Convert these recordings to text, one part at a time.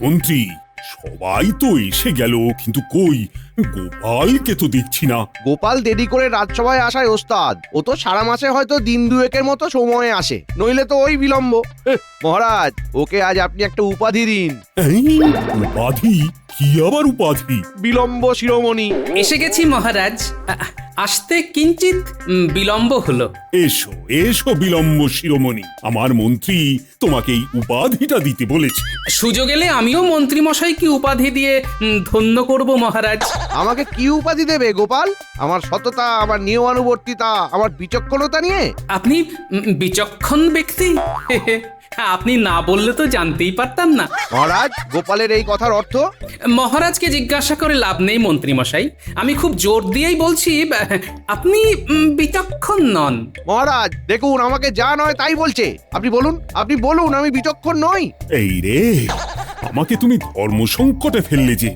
মন্ত্রী, সবাই তো এসে গেল, কিন্তু কই গোপালকে তো দেখছি না। গোপাল দেরি করে রাজসভায় আসায় ওস্তাদ। ও তো সারা মাসে হয়তো দিন দুয়েকের মতো সময়ে আসে, নইলে তো ওই বিলম্ব। মহারাজ, ওকে আজ আপনি একটা উপাধি দিন। এই, উপাধি? কি আবার উপাধি? বিলম্ব শিরোমণি। এসে গেছি মহারাজ। আসতে কিঞ্চিত বিলম্ব হলো। এসো এসো বিলম্ব শিরোমণি, আমার মন্ত্রী তোমাকে এই উপাধিটা দিতে বলেছে। সুযোগ এলে আমিও মন্ত্রী মশাইকে উপাধি দিয়ে ধন্য করব মহারাজ। আমাকে কি উপাধি দেবে গোপাল? আমার সততা, আমার নিয়মানুবর্তিতা, আমার বিচক্ষণতা নিয়ে? আপনি বিচক্ষণ ব্যক্তি। আপনি না বললে তো জানতেই পারতাম না। মহারাজ, গোপালের এই কথার অর্থ? মহারাজকে জিজ্ঞাসা করে লাভ নেই মন্ত্রী মশাই। আমি খুব জোর দিয়েই বলছি, আপনি বিচক্ষণ নন। মহারাজ দেখুন, আমাকে যা নয় তাই বলছে। আপনি বলুন আমি বিচক্ষণ নই। এই রে, আমাকে তুমি ধর্ম সংকটে ফেললে যে।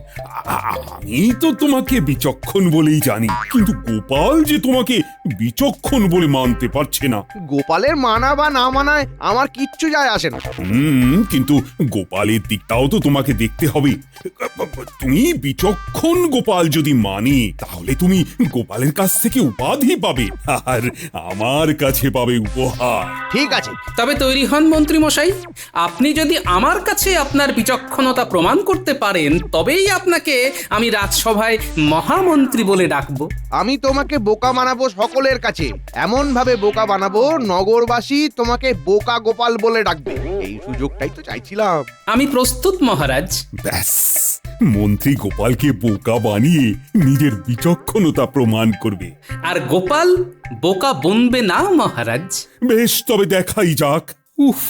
আমি তো তোমাকে বিচক্ষণ বলেই জানি, কিন্তু গোপাল যে তোমাকে বিচক্ষণ বলে মানতে পারছে না। গোপালের মানা বা না মানায় আমার কিচ্ছু যায় আসে না। কিন্তু গোপালের দিকটাও তো তোমাকে দেখতে হবে। তুমি বিচক্ষণ গোপাল যদি মানে, তাহলে তুমি গোপালের কাছ থেকে উপাধি পাবে, আর আমার কাছে পাবে উপহার। ঠিক আছে, তবে তৈরি হন মন্ত্রী মশাই। আপনি যদি আমার কাছে আপনার বিচক্ষণতা প্রমাণ করতে পারেন, তবেই আপনাকে আমি রাজসভায় মহামন্ত্রী বলে ডাকবো। আমি তোমাকে বোকা বানাবো সকলের কাছে, এমন ভাবে বোকা বানাবো নগরবাসী তোমাকে বোকা গোপাল বলে ডাকবে। এই সুযোগটাই তো চাইছিলাম। আমি প্রস্তুত মহারাজ। ব্যাস, মন্ত্রী গোপালকে বোকা বানিয়ে নিজের বিচক্ষণতা প্রমাণ করবে। আর গোপাল বোকা বনবে না মহারাজ। বেশ, তবে দেখাই যাক। উফ,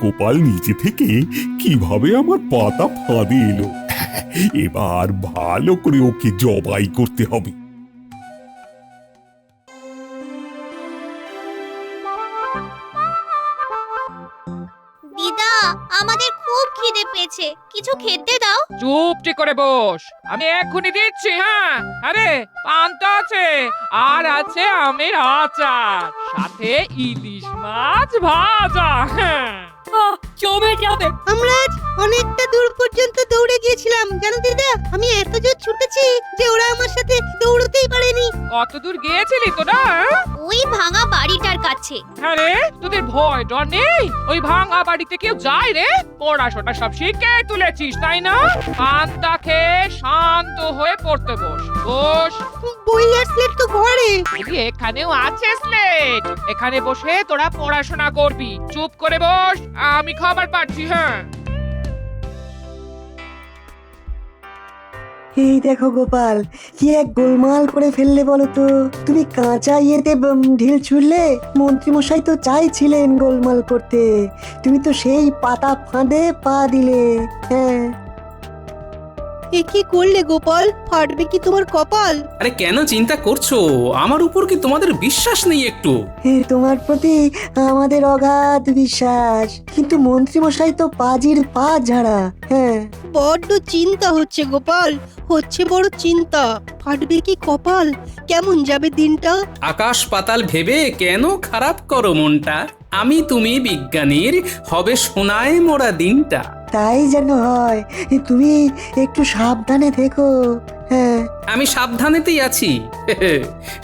গোপাল নিজে থেকে কিভাবে আমার পাতা ফাঁদে এলো। এবার ভালো করে ওকে জবাই করতে হবে। দিদা, আমাদের খুব খিদে পেয়েছে, কিছু খেতে দাও। চুপটি করে বস, আমি এক্ষুনি দিচ্ছি। হ্যাঁ, আরে পান্তা আছে, আর আছে আমের আচার, সাথে ইলিশ মাছ ভাজা। হ্যাঁ, জমে যাবে। আমরা আজ অনেকটা দূর পর্যন্ত দৌড়ে গিয়েছিলাম জানো দিদা। আমি এত জোর ছুটেছি যে ওরা আমার সাথে দৌড়তেই পারেনি। কত দূর গিয়েছিলি তোরা? ওই ভাঙা বাড়িটার কাছে। আরে তোদের ভয় ডর নেই? ওই ভাঙা বাড়িতে কেউ যায় রে? পড়াশোনা সব শিখে তুলেছিস তাই না? পান্তা খেয়ে শান্ত হয়ে পড়তে বস। বস। বই আর স্লেট তো ঘরে। এখানেও আছে স্লেট, এখানে বসে তোরা পড়াশোনা করবি। চুপ করে বস, আমি খাবার পাচ্ছি। হ্যাঁ, এই দেখো গোপাল, কি এক গোলমাল করে ফেললে বলো তো। তুমি কাঁচা ইয়েতে ঢিল ছুড়লে, মন্ত্রীমশাই তো চাইছিলেন গোলমাল করতে, তুমি তো সেই পাতা ফাঁদে পা দিলে। হ্যাঁ, এ কি করলে গোপাল? ফাটবে কি তোমার কপাল? আরে কেন চিন্তা করছো? আমার উপর কি তোমাদের বিশ্বাস নেই একটু? তোমার প্রতি আমাদের অগাধ বিশ্বাস, কিন্তু মন্ত্রীমশাই তো পাজির পা ঝাড়া। হ্যাঁ, বড্ড চিন্তা হচ্ছে গোপাল, হচ্ছে বড় চিন্তা। ফাটবে কি কপাল? কেমন যাবে দিনটা? আকাশ পাতাল ভেবে কেন খারাপ করো মনটা? আমি তুমি বিজ্ঞানীর হবে সোনায় মোড়া দিনটা। তাই যেন হয়, তুমি একটু সাবধানে থেকো। হ্যাঁ, আমি সাবধানেতেই আছি।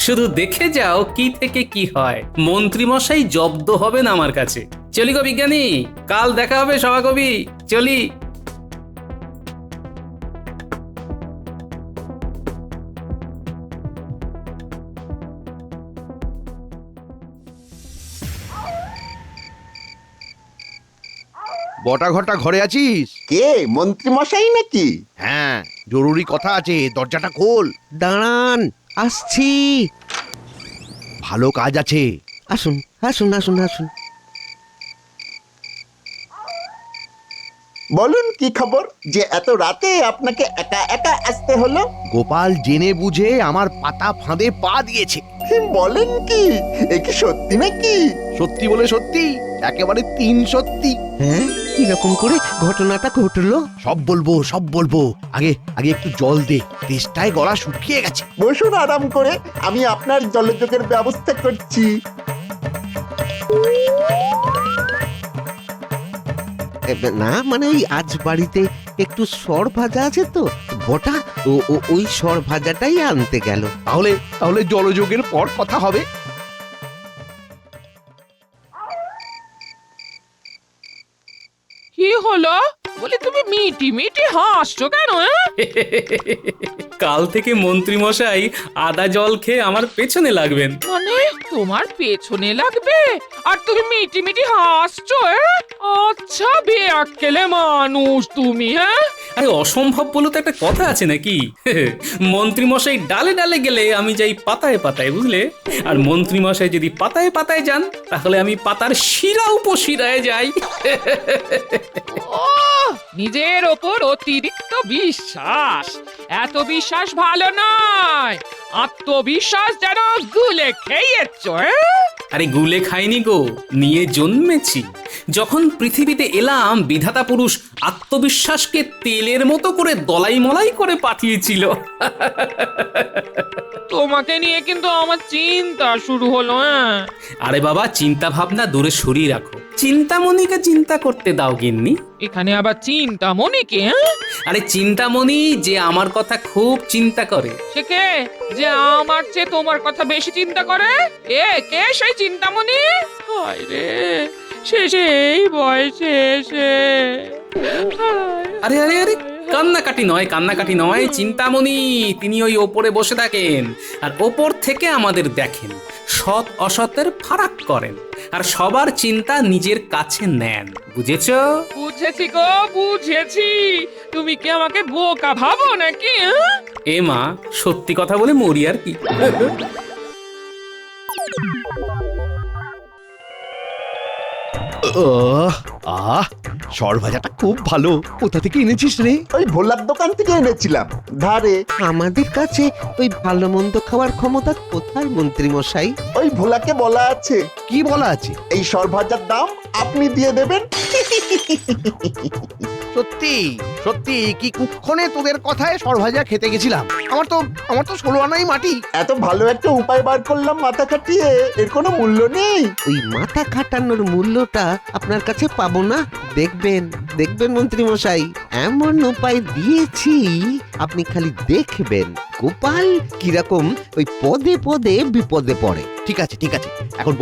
শুধু দেখে যাও কি থেকে কি হয়। মন্ত্রী মশাই জব্দ হবেন আমার কাছে। চলি গো বিজ্ঞানী, কাল দেখা হবে সভাকবি। চলি। বটা ঘটা ঘরে আছিস? কে, মন্ত্রী মশাই নাকি? হ্যাঁ, জরুরি কথা আছে, দরজাটা খোল। দাঁড়ান, আসছি। ভালো কাজ আছে। আসুন আসুন আসুন আসুন। বলুন কি খবর যে এত রাতে আপনাকে একা একা আসতে হলো? গোপাল জেনে বুঝে আমার পাতা ফাঁদে পা দিয়েছে। বলেন কি, এ কি সত্যি নাকি? সত্যি বলে সত্যি, একেবারে 3 সত্যি। হ্যাঁ, কিরকম করে ঘটনাটা ঘটলো? সব বলবো। আগে একটু জল দে, তেষ্টায় গলা শুকিয়ে গেছে। বসুন আরাম করে, আমি আপনার জলযোগের ব্যবস্থা করছি। না মানে ওই আজ বাড়িতে একটু সর ভাজা আছে তো বটা, ওই সর ভাজাটাই আনতে গেল। তাহলে তাহলে জলযোগের পর কথা হবে। কি হলো? বলি তুমি মিটি মিটি হাসছো কেন? কাল থেকে মন্ত্রী মশাই আদা জল খেয়ে আমার পেছনে লাগবেন। মানে তোমার পেছনে লাগবে আর তুমি মিটি মিটি হাসছো? আচ্ছা বেয়াক্কেলে মানুষ তুমি। আরে অসম্ভব বলে তো একটা কথা আছে নাকি? মন্ত্রী মশাই ডালে ডালে গেলে আমি যাই পাতায় পাতায়, বুঝলে? আর মন্ত্রী মশাই যদি পাতায় পাতায় যান তাহলে আমি পাতার শিরা উপশিরায় যাই। ও নিজের ওপর অতিরিক্ত বিশ্বাস, এত বিশ্বাস ভালো নয়। আত্মবিশ্বাস যেন গুলে খেয়েছ। আরে গুলে খাইনি গো, নিয়ে জন্মেছি। যখন পৃথিবীতে এলাম বিধাতা পুরুষ আত্মবিশ্বাসকে তেলের মতো করে দলাই মলাই করে পাঠিয়েছিল। তোমাকে নিয়ে কিন্তু আমার চিন্তা শুরু হলো। আরে বাবা, চিন্তা ভাবনা দূরে সরিয়ে রাখো, চিন্তামণিকে চিন্তা করতে দাও গিন্নি। এখানে আবার চিন্তামণিকে? আরে চিন্তামণি যে আমার কথা খুব চিন্তা করে। সে কে যে আমার চেয়ে তোমার কথা বেশি চিন্তা করে? কে সেই চিন্তামণি? হায় রে, সেই বয়সে এসে। আরে আরে আরে, কান্নাকাটি নয়, কান্নাকাটি নয়। চিন্তামণি তিনি ওই ওপরে বসে থাকেন আর ওপর থেকে আমাদের দেখেন, সৎ অসতের ফারাক করেন আর সবার চিন্তা নিজের কাছে নেন। বুঝেছো? বুঝেছি গো, বুঝেছি। তুমি কি আমাকে বোকা ভাবো নাকি? এ মা, সত্যি কথা বলে মরি আর কি। সর ভাজাটা খুব ভালো। কোথা থেকে এনেছিস রে? ওই ভোলার দোকান থেকে এনেছিলাম ধারে। আমাদের কাছে ওই ভালো মন্দ খাওয়ার ক্ষমতা কোথায় মন্ত্রী মশাই? ওই ভোলাকে বলা আছে, কি বলা আছে? এই সর ভাজার দাম আপনি দিয়ে দেবেন। সত্যি সত্যি কি কুক্ষণে তোদের কথায় সর ভাজা খেতে গেছিলাম। আমার তো 16 আনাই মাটি। এত ভালো একটা উপায় বার করলাম মাথা খাটিয়ে, এর কোনো মূল্য নেই। ওই মাথা খাটানোর মূল্যটা আপনার কাছে পাবো না। দেখবেন দেখবেন মন্ত্রী মশাই, এমন উপায় দিয়েছি আপনি খালি দেখবেন গোপাল কিরকম ওই পদে পদে বিপদে পড়ে। ঠিক আছে ঠিক আছে, এখন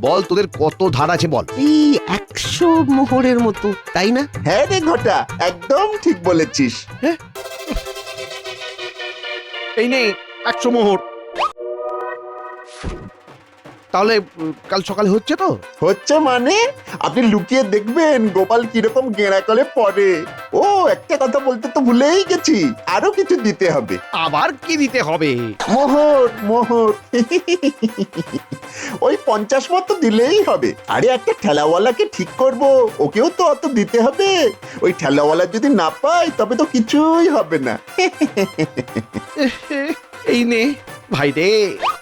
বল তোদের কত ধার আছে বল। এই 100 মোহরের মতো, তাই না? হ্যাঁ রে ঘটা, একদম ঠিক বলেছিস। এই নে 100 মোহর। তাহলে কাল সকালে হচ্ছে তো? হচ্ছে মানে আপনি লুকিয়ে দেখবেন গোপাল কিরকম গেঁড়া করে পড়ে। ও একটা কথা বলতে তো ভুলেই গেছি, আরো কিছু দিতে হবে। আবার কি দিতে হবে? মোহর মোহর। ওই 50 মতো দিলেই হবে। আরে একটা ঠেলাওয়ালাকে ঠিক করব, ওকেও তো অত দিতে হবে। ওই ঠেলাওয়ালা যদি না পায় তবে তো কিছুই হবে না। এই নে ভাই রে,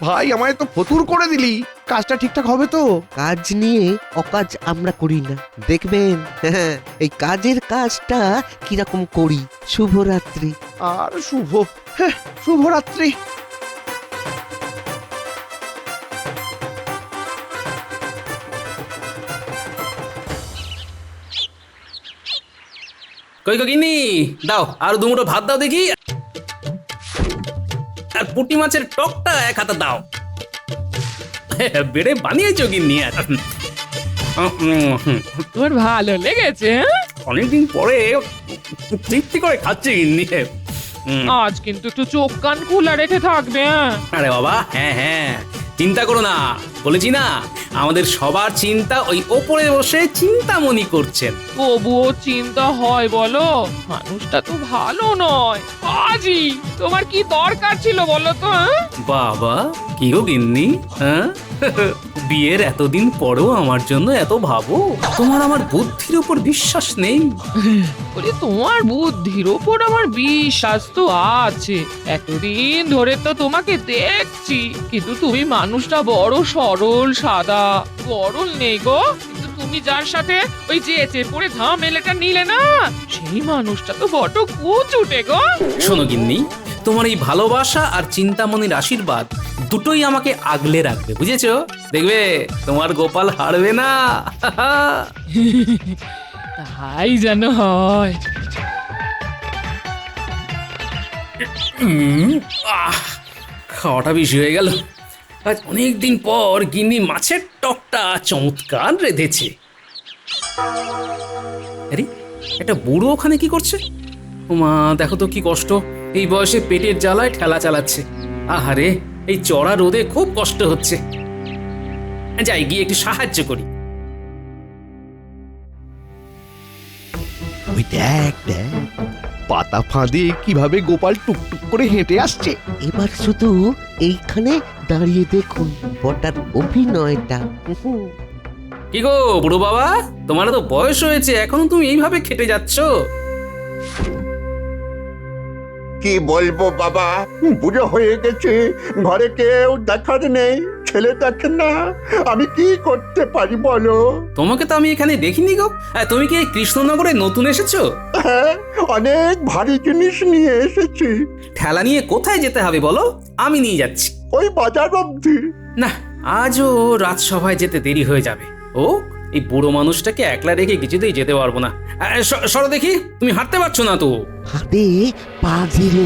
ভাই আমায় তো ফতুর করে দিলি। কাজটা ঠিকঠাক হবে তো? কাজ নিয়ে অকাজ আমরা করি না, দেখবেন। হ্যাঁ, এই কাজের কাজটা কিরকম করি। শুভরাত্রি। আর শুভরাত্রি। কই গো গিন্নি, দাও আর দুমুঠো ভাত দাও দেখি, আর পুঁটি মাছের টকটা 1 হাতা দাও। বেড়ে বানিয়েছো গিন্নি? তোর ভালো লেগেছে? অনেকদিন পরে তৃপ্তি করে খাচ্ছি গিন্নি। আজ কিন্তু একটু চোখ কান খোলা রেখে থাকবে। আরে বাবা, হ্যাঁ হ্যাঁ, চিন্তা করো না, বলেছি না আমাদের সবার চিন্তা ওই ওপরে বসে চিন্তামণি করছেন। তবুও চিন্তা হয় বলো? মানুষটা তো ভালো নয়। আজই তোমার কি দরকার ছিল বলো তো? বাবা, কি গো গিন্নি, হ্যাঁ? বিয়ের এতদিন পরেও আমার জন্য এত ভাবো? তোমার আমার বুদ্ধির উপর বিশ্বাস নেই? বলি তোমার বুদ্ধির ওপর আমার বিশ্বাস তো আছে। এতদিন ধরে তো তোমাকে দেখছি, কিন্তু তুমি মানুষটা বড় সরল সাদা। গরল নেই গো, কিন্তু তুমি যার সাথে ওই যে পড়ে ঝামেলাটা নিলে না, সেই মানুষটা তো বড় কুচুটে গো। শোনো গিন্নি, তোমার এই ভালোবাসা আর চিন্তামণির আশীর্বাদ দুটোই আমাকে আগলে রাখবে, বুঝেছো? দেখবে তোমার গোপাল হারবে না। তাই যেন হয়। খাওয়াটা বেশি হয়ে গেল। আজ অনেক দিন পর গিন্নি মাছের টকটা চমৎকার রেঁধেছে। আরে একটা বুড়ো ওখানে কি করছে? ওমা, দেখো তো কি কষ্ট, এই বয়সে পেটের জ্বালায় ঠেলা চালাচ্ছে। আহারে, এই চড়া রোদে খুব কষ্ট হচ্ছে। যাই গিয়ে একটু সাহায্য করি। ওই দেখ দেখ, পাতা ফাঁদে কিভাবে গোপাল টুকটুক করে হেঁটে আসছে। এবার শুধু এইখানে দাঁড়িয়ে দেখুন বটার অভিনয়টা। কি গো বুড়ো বাবা, তোমার তো বয়স হয়েছে, এখনো তুমি এইভাবে খেটে যাচ্ছ? কি বলবো বাবা, বুড়ো হয়ে গেছে, ঘরে কেউ দেখার নেই, ছেলে দেখে না, আমি কি করতে পারি বলো? তোমাকে তো আমি এখানে দেখিনি গো। তুমি কি এই কৃষ্ণনগরে নতুন এসেছো? হ্যাঁ, অনেক ভারী জিনিস নিয়ে এসেছি। ঠেলা নিয়ে কোথায় যেতে হবে বলো, আমি নিয়ে যাচ্ছি। ওই বাজার অবধি। না, আজও রাজসভায় যেতে দেরি হয়ে যাবে। ও, এই বুড়ো মানুষটাকে একলা রেখে কিছুতেই যেতে পারবো না। সরো দেখি, তুমি হাঁটতে পারছো না তো। হাতে পা দিল।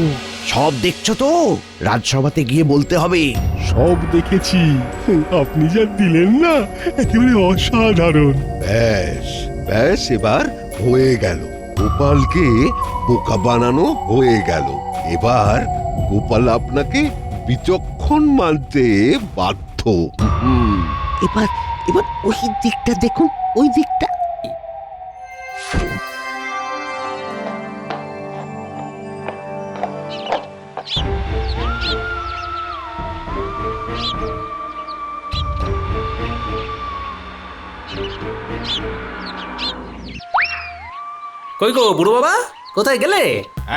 সব দেখছো তো? রাজসভাতে গিয়ে বলতে হবে। সব দেখেছি, আপনি যা দিলেন না একেবারে অসাধারণ। ব্যাস ব্যাস, এবার হয়ে গেল, গোপালকে বোকা বানানো হয়ে গেল। এবার গোপাল আপনাকে বিচক্ষণ মানতে বাধ্য। এবার এবার ওই দিকটা দেখুন, ওই দিকটা। কই গো বুড়ো বাবা, কোথায় গেলে?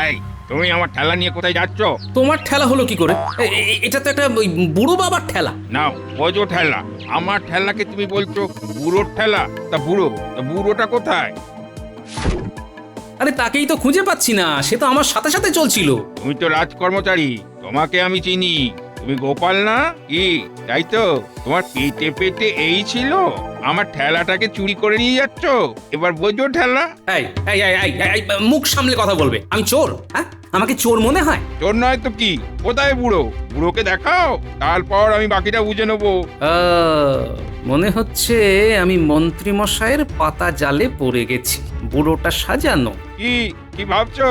এই, তুমি আমার ঠেলা নিয়ে কোথায় যাচ্ছ? তোমার ঠেলা হলো কি করে? এটা তো একটা ওই বুড়ো বাবার ঠেলা। নাও, বোঝো ঠেলা। আমার ঠেলাকে তুমি বলছো বুড়োর ঠেলা? তা বুড়োটা কোথায়? আরে তাকেই তো খুঁজে পাচ্ছি না, সে তো আমার সাথে সাথে চলছিল। তুমি তো রাজকর্মচারী, তোমাকে আমি চিনি। তুমি গোপাল না কি? তাই তো, তোমার পেটে পেটে এই ছিল, আমার ঠেলাটাকে চুরি করে নিয়ে যাচ্ছ। এবার বোঝো ঠেলা। এই এই এই এই, এই, মুখ সামলে কথা বলবে। আমি চোর? হ্যাঁ, আমাকে চোর মনে হয়? চোর নয় তো কি? কোথায় বুড়ো? বুড়োকে দেখাও, তারপর আমি বাকিটা বুঝে নেবো। মনে হচ্ছে আমি মন্ত্রী মশাইয়ের পাতা জালে পড়ে গেছি। বুড়োটা সাজানো। কি ভাবছো?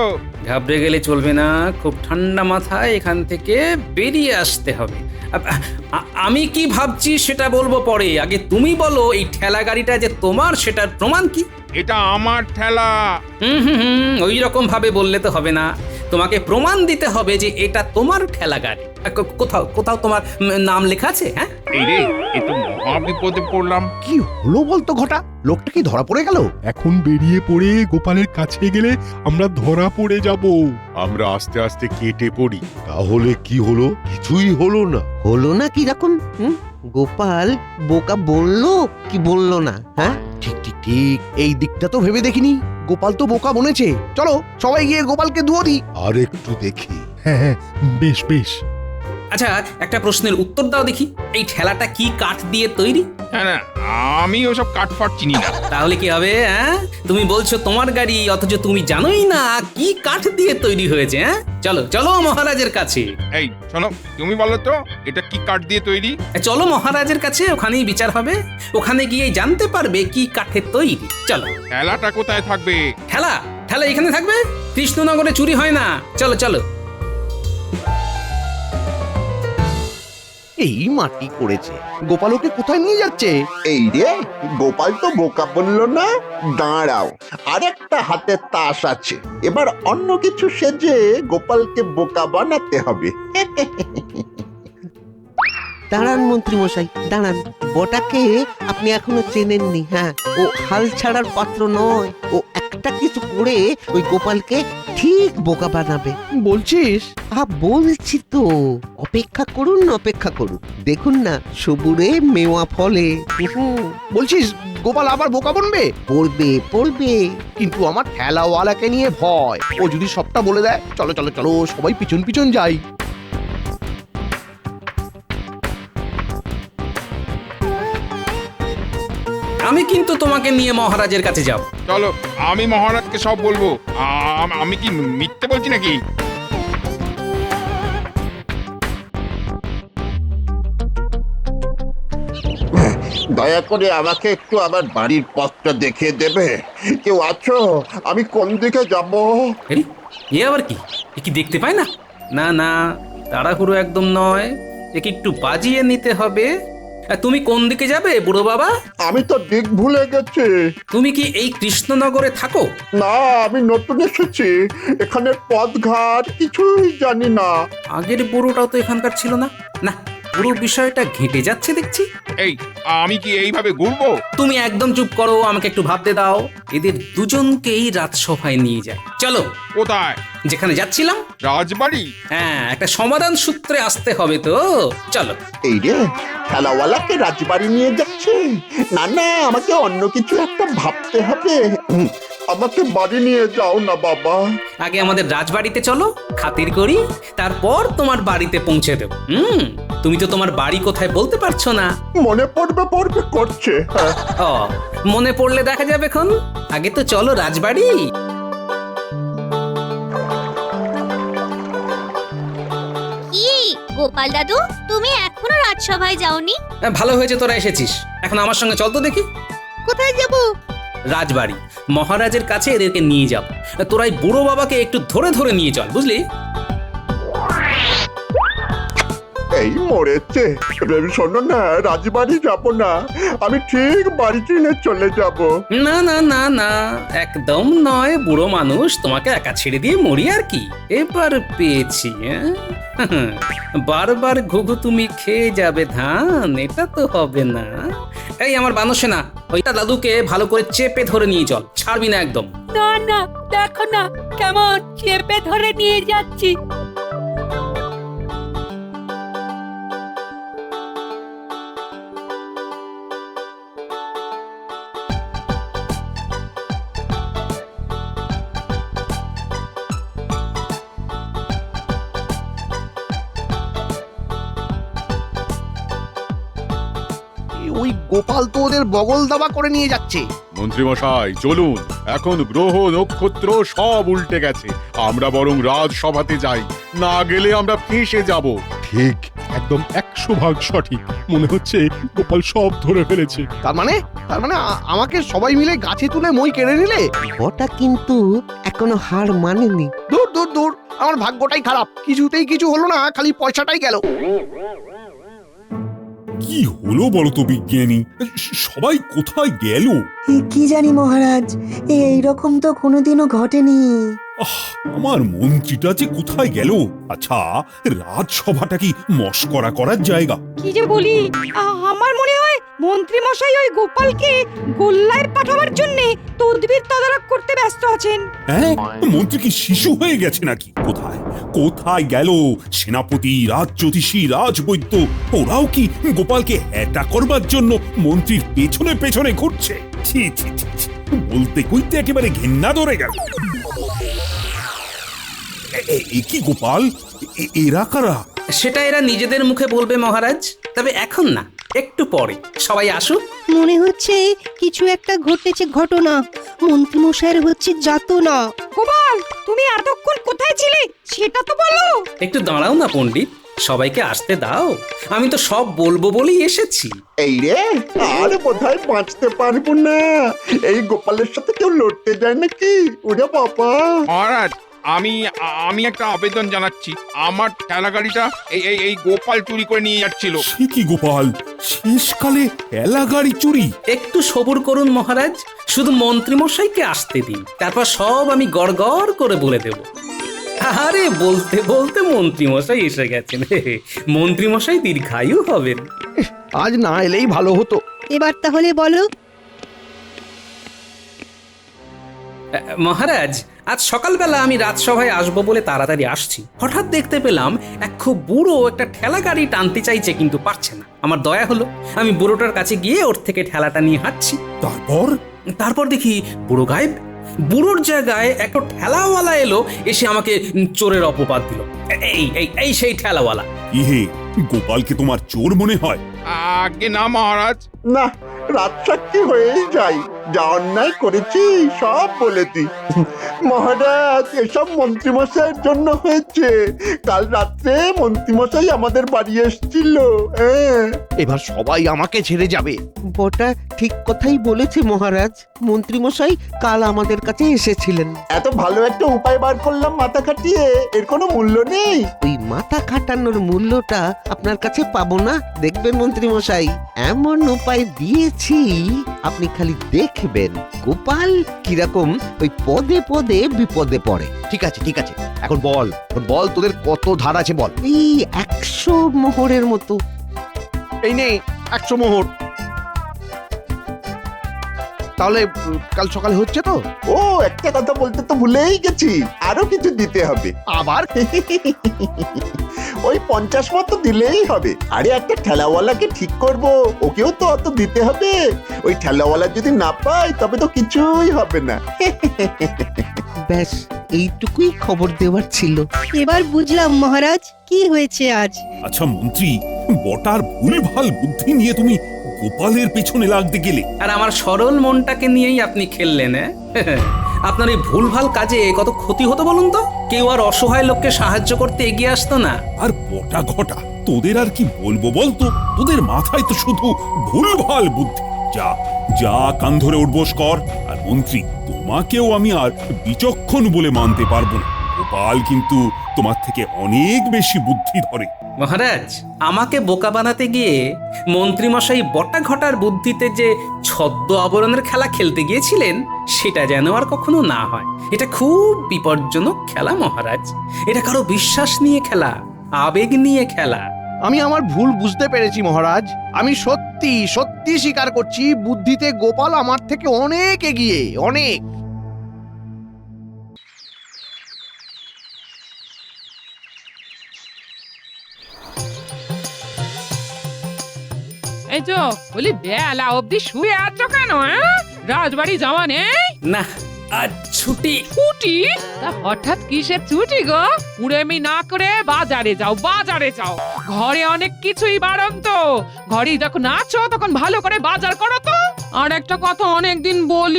ঘাবড়ে গেলে চলবে না, খুব ঠান্ডা মাথায় এখান থেকে বেরিয়ে আসতে হবে। আমি কি ভাবছি সেটা বলবো পরে, আগে তুমি বলো এই ঠেলা গাড়িটা যে তোমার সেটার প্রমাণ কি? এটা আমার ঠেলা। ওই রকম ভাবে বললে তো হবে না, তোমাকে প্রমাণ দিতে হবে যে এটা তোমার ঠেলা গাড়ি। কোথাও কোথাও তোমার নাম লেখা আছে? হ্যাঁ, এই রে, এ তো মহা বিপদে পড়লাম। কি হলো বলতো ঘটা? লোকটা কি ধরা পড়ে গেল? এখন বেরিয়ে পড়ে গোপালের কাছে গেলে আমরা ধরা পড়ে যাব। আমরা আস্তে আস্তে কেটে পড়ি। তাহলে কি হলো? কিছুই হলো না। হলো না কিরকম? গোপাল বোকা বললো কি বললো না? হ্যাঁ, ঠিক ঠিক ঠিক, এই দিকটা তো ভেবে দেখিনি। গোপাল তো বোকা বনেছে। চলো সবাই গিয়ে গোপালকে দুয়ো দিই। আর একটু দেখি। হ্যাঁ হ্যাঁ, বেশ বেশ। আচ্ছা, একটা প্রশ্নের উত্তর দাও দেখি, এই ঠেলাটা কি কাঠ দিয়ে তৈরি? হ্যাঁ না, আমি ওসব কাঠফাট চিনি না। তাহলে কি হবে? হ্যাঁ, তুমি বলছো তোমার গাড়ি, অথচ তুমি জানোই না কি কাঠ দিয়ে তৈরি হয়েছে। হ্যাঁ, চলো চলো মহারাজের কাছে। এই শোনো, তুমি বলো তো এটা কি কাঠ দিয়ে তৈরি? চলো মহারাজের কাছে, ওখানেই বিচার হবে। ওখানে গিয়ে জানতে পারবে কি কাঠের তৈরি। চলো। ঠেলাটা কোথায় থাকবে? ঠেলা ঠেলা এখানে থাকবে? কৃষ্ণনগরে চুরি হয় না। চলো চলো। এই মাটি করেছে, গোপাল ওকে কোথায় নিয়ে যাচ্ছে? এই রে, গোপাল তো বোকা বললো না। দাঁড়াও, আরেকটা হাতে তাস আছে। এবার অন্য কিছু সেজে গোপালকে বোকা বানাতে হবে। দাঁড়ান মন্ত্রী মশাই, দাঁড়ান। বটাকে আপনি এখনো চেনেননি। হ্যাঁ, ও হাল ছাড়ার পাত্র নয়। ও একটা কিছু করে ওই গোপালকে ঠিক বোকা বানাবে। বলছিস? বলছি তো, অপেক্ষা করুন অপেক্ষা করুন, দেখুন না সবুরে মেওয়া ফলে। বলছিস গোপাল আবার বোকা বনবে? পড়বে পড়বে। কিন্তু আমার ঠেলাওয়ালাকে নিয়ে ভয়, ও যদি সবটা বলে দেয়। চলো চলো চলো, সবাই পিছন পিছন যাই। আমি কিন্তু তোমাকে নিয়ে মহারাজের কাছে যাব। চলো, আমি মহারাজকে সব বলবো। আমি কি মিথ্যে বলছি নাকি? দয়া করে আমাকে একটু আমার বাড়ির পথটা দেখিয়ে দেবে? কেউ আছো? আমি কোন দিকে যাব? আরে, এ আবার কি? এ কি দেখতে পায় না? না না, তাড়াহুড়ো একদম নয়, একে একটু বাজিয়ে নিতে হবে। তুমি কোন দিকে যাবে বুড়ো বাবা? আমি তো দিক ভুলে গেছি। তুমি কি এই কৃষ্ণনগরে থাকো? না, আমি নতুন এসেছি, এখানে পথঘাট কিছুই জানি না। আগের বুড়োটাও তো এখানকার ছিল না। না, পুরো বিষয়টা ঘেঁটে যাচ্ছে দেখছি। এই আমি কি এইভাবে ঘুরবো? তুমি একদম চুপ করো, আমাকে একটু ভাবতে দাও। এদের দুজনকেই রাজসভায় নিয়ে যায়। চলো। কোথায়? যেখানে যাচ্ছিলাম। রাজবাড়ি? হ্যাঁ, একটা সমাধান সূত্রে আসতে হবে তো। চলো। এই রে, খেলাওয়ালাকে রাজবাড়ি নিয়ে যাচ্ছে? না না, আমাকে অন্য কিছু একটা ভাবতে হবে। আমাকে বাড়ি নিয়ে যাও না বাবা। আগে আমাদের রাজবাড়িতে চলো, খাতির করি, তারপর তোমার বাড়িতে পৌঁছে দেব। তুমি তো তোমার বাড়ি কোথায় বলতে পারছো না। মনে পড়বে করছে। ও, মনে পড়লে দেখা যাবে এখন। আগে তো চলো রাজবাড়ি। কি গোপাল দাদু, তুমি এখনো রাজসভায় যাওনি? ভালো হয়েছে তোরা এসেছিস। এখন আমার সঙ্গে চল তো দেখি। কোথায় যাব? রাজবাড়ি, মহারাজের কাছে এদেরকে নিয়ে যাব। তোরাই বুড়ো বাবাকে একটু ধরে ধরে নিয়ে চল, বুঝলি? এই মরেছে। শোনো না, রাজবাড়ি যাব না, আমি ঠিক বাড়ি ট্রেনে চলে যাব। না না না না, একদম নয়। বুড়ো মানুষ, তোমাকে একা ছেড়ে দিয়ে মরি আর কি। এবার পেয়েছি। বারবার ঘুঘু তুমি খেয়ে যাবে ধান, এটা তো হবে না। এই আমার বানসে না, ওইটা দাদুকে ভালো করে চেপে ধরে নিয়ে চল, ছাড়বি না একদম। না না, দেখো না কেমন চেপে ধরে নিয়ে যাচ্ছি। ওই গোপাল তো ওদের বগল দাবা করে নিয়ে যাচ্ছে। মন্ত্রীমশাই চলুন, এখন গ্রহ নক্ষত্র সব উল্টে গেছে, আমরা বরং রাজসভাতে যাই, না গেলে আমরা ফেঁসে যাব। ঠিক, একদম 100% সঠিক। মনে হচ্ছে গোপাল সব ধরে ফেলেছে। তার মানে আমাকে সবাই মিলে গাছে তুলে মই কেড়ে নিলে? ওটা কিন্তু এখনো হার মানেনি। দূর দূর দূর, আমার ভাগ্যটাই খারাপ, কিছুতেই কিছু হলো না, খালি পয়সাটাই গেল। কি হলো বলো তো বিজ্ঞানী, সবাই কোথায় গেল? কি জানি মহারাজ, এইরকম তো কোনোদিনও ঘটেনি। আমার মন্ত্রীটা যে কোথায় গেল? আচ্ছা, রাজসভাটা কি মস্করা করার জায়গা? কি যে বলি, আমার মনে হয় মন্ত্রী মশাই ওই গোপালকে গোল্লায় পাঠাবার জন্য তদবির তদারক করতে ব্যস্ত আছেন। হ্যাঁ, মন্ত্রী কি শিশু হয়ে গেছে নাকি? কোথায় কোথায় গেল সেনাপতি, রাজজ্যোতিষী, রাজবৈদ্য? ওরাও কি গোপালকে হ্যাটা করবার জন্য মন্ত্রীর পেছনে পেছনে ঘুরছে? ছি ছি ছি ছি, বলতে কইতে একেবারে ঘেন্না ধরে গেল। কি গোপাল, এরা কারা? সেটা এরা নিজেদের মুখে বলবে মহারাজ, তবে এখন না, একটু পরে। সবাই আসুক। মনে হচ্ছে কিছু একটা ঘটেছে ঘটনা, মন্ত্রী মশাইয়ের হচ্ছে যাতনা। গোপাল, তুমি এতক্ষণ কোথায় ছিলে সেটা তো বলো। একটু দাঁড়াও না পণ্ডিত, সবাইকে আসতে দাও। আমি তো সব বলবো বলেই এসেছি। এই রে, আর বোধহয় বাঁচতে পারবো না। এই গোপালের সাথে কেউ লড়তে যায় নাকি? ওরে বাবা! মহারাজ, আমি একটা আবেদন জানাচ্ছি। আমার ঠেলা গাড়িটা এই গোপাল চুরি করে নিয়ে যাচ্ছিল। সে কি গোপাল, শেষকালে ঠেলা গাড়ি চুরি? একটু সবুর করুন মহারাজ, শুধু মন্ত্রী মশাইকে আসতে দিন, তারপর সব আমি গড়গড় করে বলে দেব। আরে বলতে বলতে মন্ত্রী মশাই এসে গেছেন। মন্ত্রী মশাই দীর্ঘায়ু হবেন। আজ না এলেই ভালো হতো। এবার তাহলে বলো। মহারাজ, আজ সকালবেলা আমি রাজসভায় আসবো বলে তাড়াতাড়ি আসছি, হঠাৎ দেখতে পেলাম এক খুব বুড়ো একটা ঠেলা গাড়ি টানতে চাইছে, কিন্তু পারছে না। আমার দয়া হলো, আমি বুড়োটার কাছে গিয়ে ওর থেকে ঠেলাটা নিয়ে হাঁটছি। তারপর দেখি বুড়ো গায়েব। বুড়োর জায়গায় একটা ঠেলাওয়ালা এলো, এসে আমাকে চোরের অপবাদ দিল। এই সেই ঠেলাওয়ালা। ইহে, গোপালকে তোমার চোর মনে হয়? আগে না মহারাজ, না, রাত সাক্ষী হয়েই যাই। যা অন্যায় করেছি সব বলেছি। মহারাজ, এসব মন্ত্রীমশাইয়ের জন্য হয়েছে। কাল রাত্রে মন্ত্রীমশাই আমাদের বাড়ি এসেছিল। এবার সবাই আমাকে ছেড়ে যাবে। বটা ঠিক কথাই বলেছে মহারাজ। মন্ত্রীমশাই কাল আমাদের কাছে এসেছিলেন। এত ভালো একটা উপায় বার করলাম মাথা খাটিয়ে, এর কোনো মূল্য নেই। ওই মাথা খাটানোর মূল্যটা আপনার কাছে পাবো না, দেখবেন মন্ত্রীমশাই। এমন উপায় দিয়েছি আপনি খালি দেখবেন গোপাল কিরকম ওই পদে পদে বিপদে পড়ে। ঠিক আছে ঠিক আছে, এখন বল তোদের কত ধার আছে বল। এই 100 মোহরের মতো। এই নে 100 মোহর। তাহলে কাল সকালে হচ্ছে তো? ও, একটা কথা বলতে তো ভুলেই গেছি, আরো কিছু দিতে হবে। আবার? ওই 50 মতো দিলেই হবে। আরে একটা ঠেলাওয়ালাকে ঠিক করব, ওকেও তো অত দিতে হবে। ওই ঠেলাওয়ালা যদি না পায় তবে তো কিছুই হবে না। ব্যাস এইটুকুই খবর দেওয়ার ছিল। এবার বুঝলাম মহারাজ কি হয়েছে আজ। আচ্ছা মন্ত্রী, বটার ভুলভাল বুদ্ধি নিয়ে তুমি গোপালের পেছনে লাগতে গেলে, আর আমার সরল মনটাকে নিয়েই আপনি খেললেন। আপনার এই ভুলভাল কাজে কত ক্ষতি হতো বলুন তো? কেউ আর অসহায় লোককে সাহায্য করতে এগিয়ে আসতো না। আর বটা ঘটা তোদের আর কি বলবো বলতো? তোদের মাথায় তো শুধু ভুলভাল বুদ্ধি। যা যা কান ধরে উঠবোস কর। আর মন্ত্রী, তোমাকেও আমি আর বিচক্ষণ বলে মানতে পারবো না। গোপাল কিন্তু তোমার থেকে অনেক বেশি বুদ্ধি ধরে। মহারাজ, আমাকে বোকা বানাতে গিয়ে মন্ত্রীমশাই বটা ঘটার বুদ্ধিতে যে ছদ্ম আবরণের খেলা খেলতে গিয়েছিলেন, সেটা যেন আর কখনো না হয়। এটা খুব বিপজ্জনক খেলা মহারাজ। এটা কারো বিশ্বাস নিয়ে খেলা, আবেগ নিয়ে খেলা। আমি আমার ভুল বুঝতে পেরেছি মহারাজ। আমি সত্যি সত্যি স্বীকার করছি, বুদ্ধিতে গোপাল আমার থেকে অনেক এগিয়ে, অনেক। এই তো বলি, বেলা অবধি শুয়ে আছো কেন? রাজবাড়ি যাওয়া নেই? না, আজ ছুটি। ছুটি? তা হঠাৎ কিসের ছুটি গো? উড়েমি না করে বাজারে যাও, বাজারে যাও। ঘরে অনেক কিছুই বারণ তো। ঘরে যখন আছো তখন ভালো করে বাজার করো তো। আর একটা কথা অনেকদিন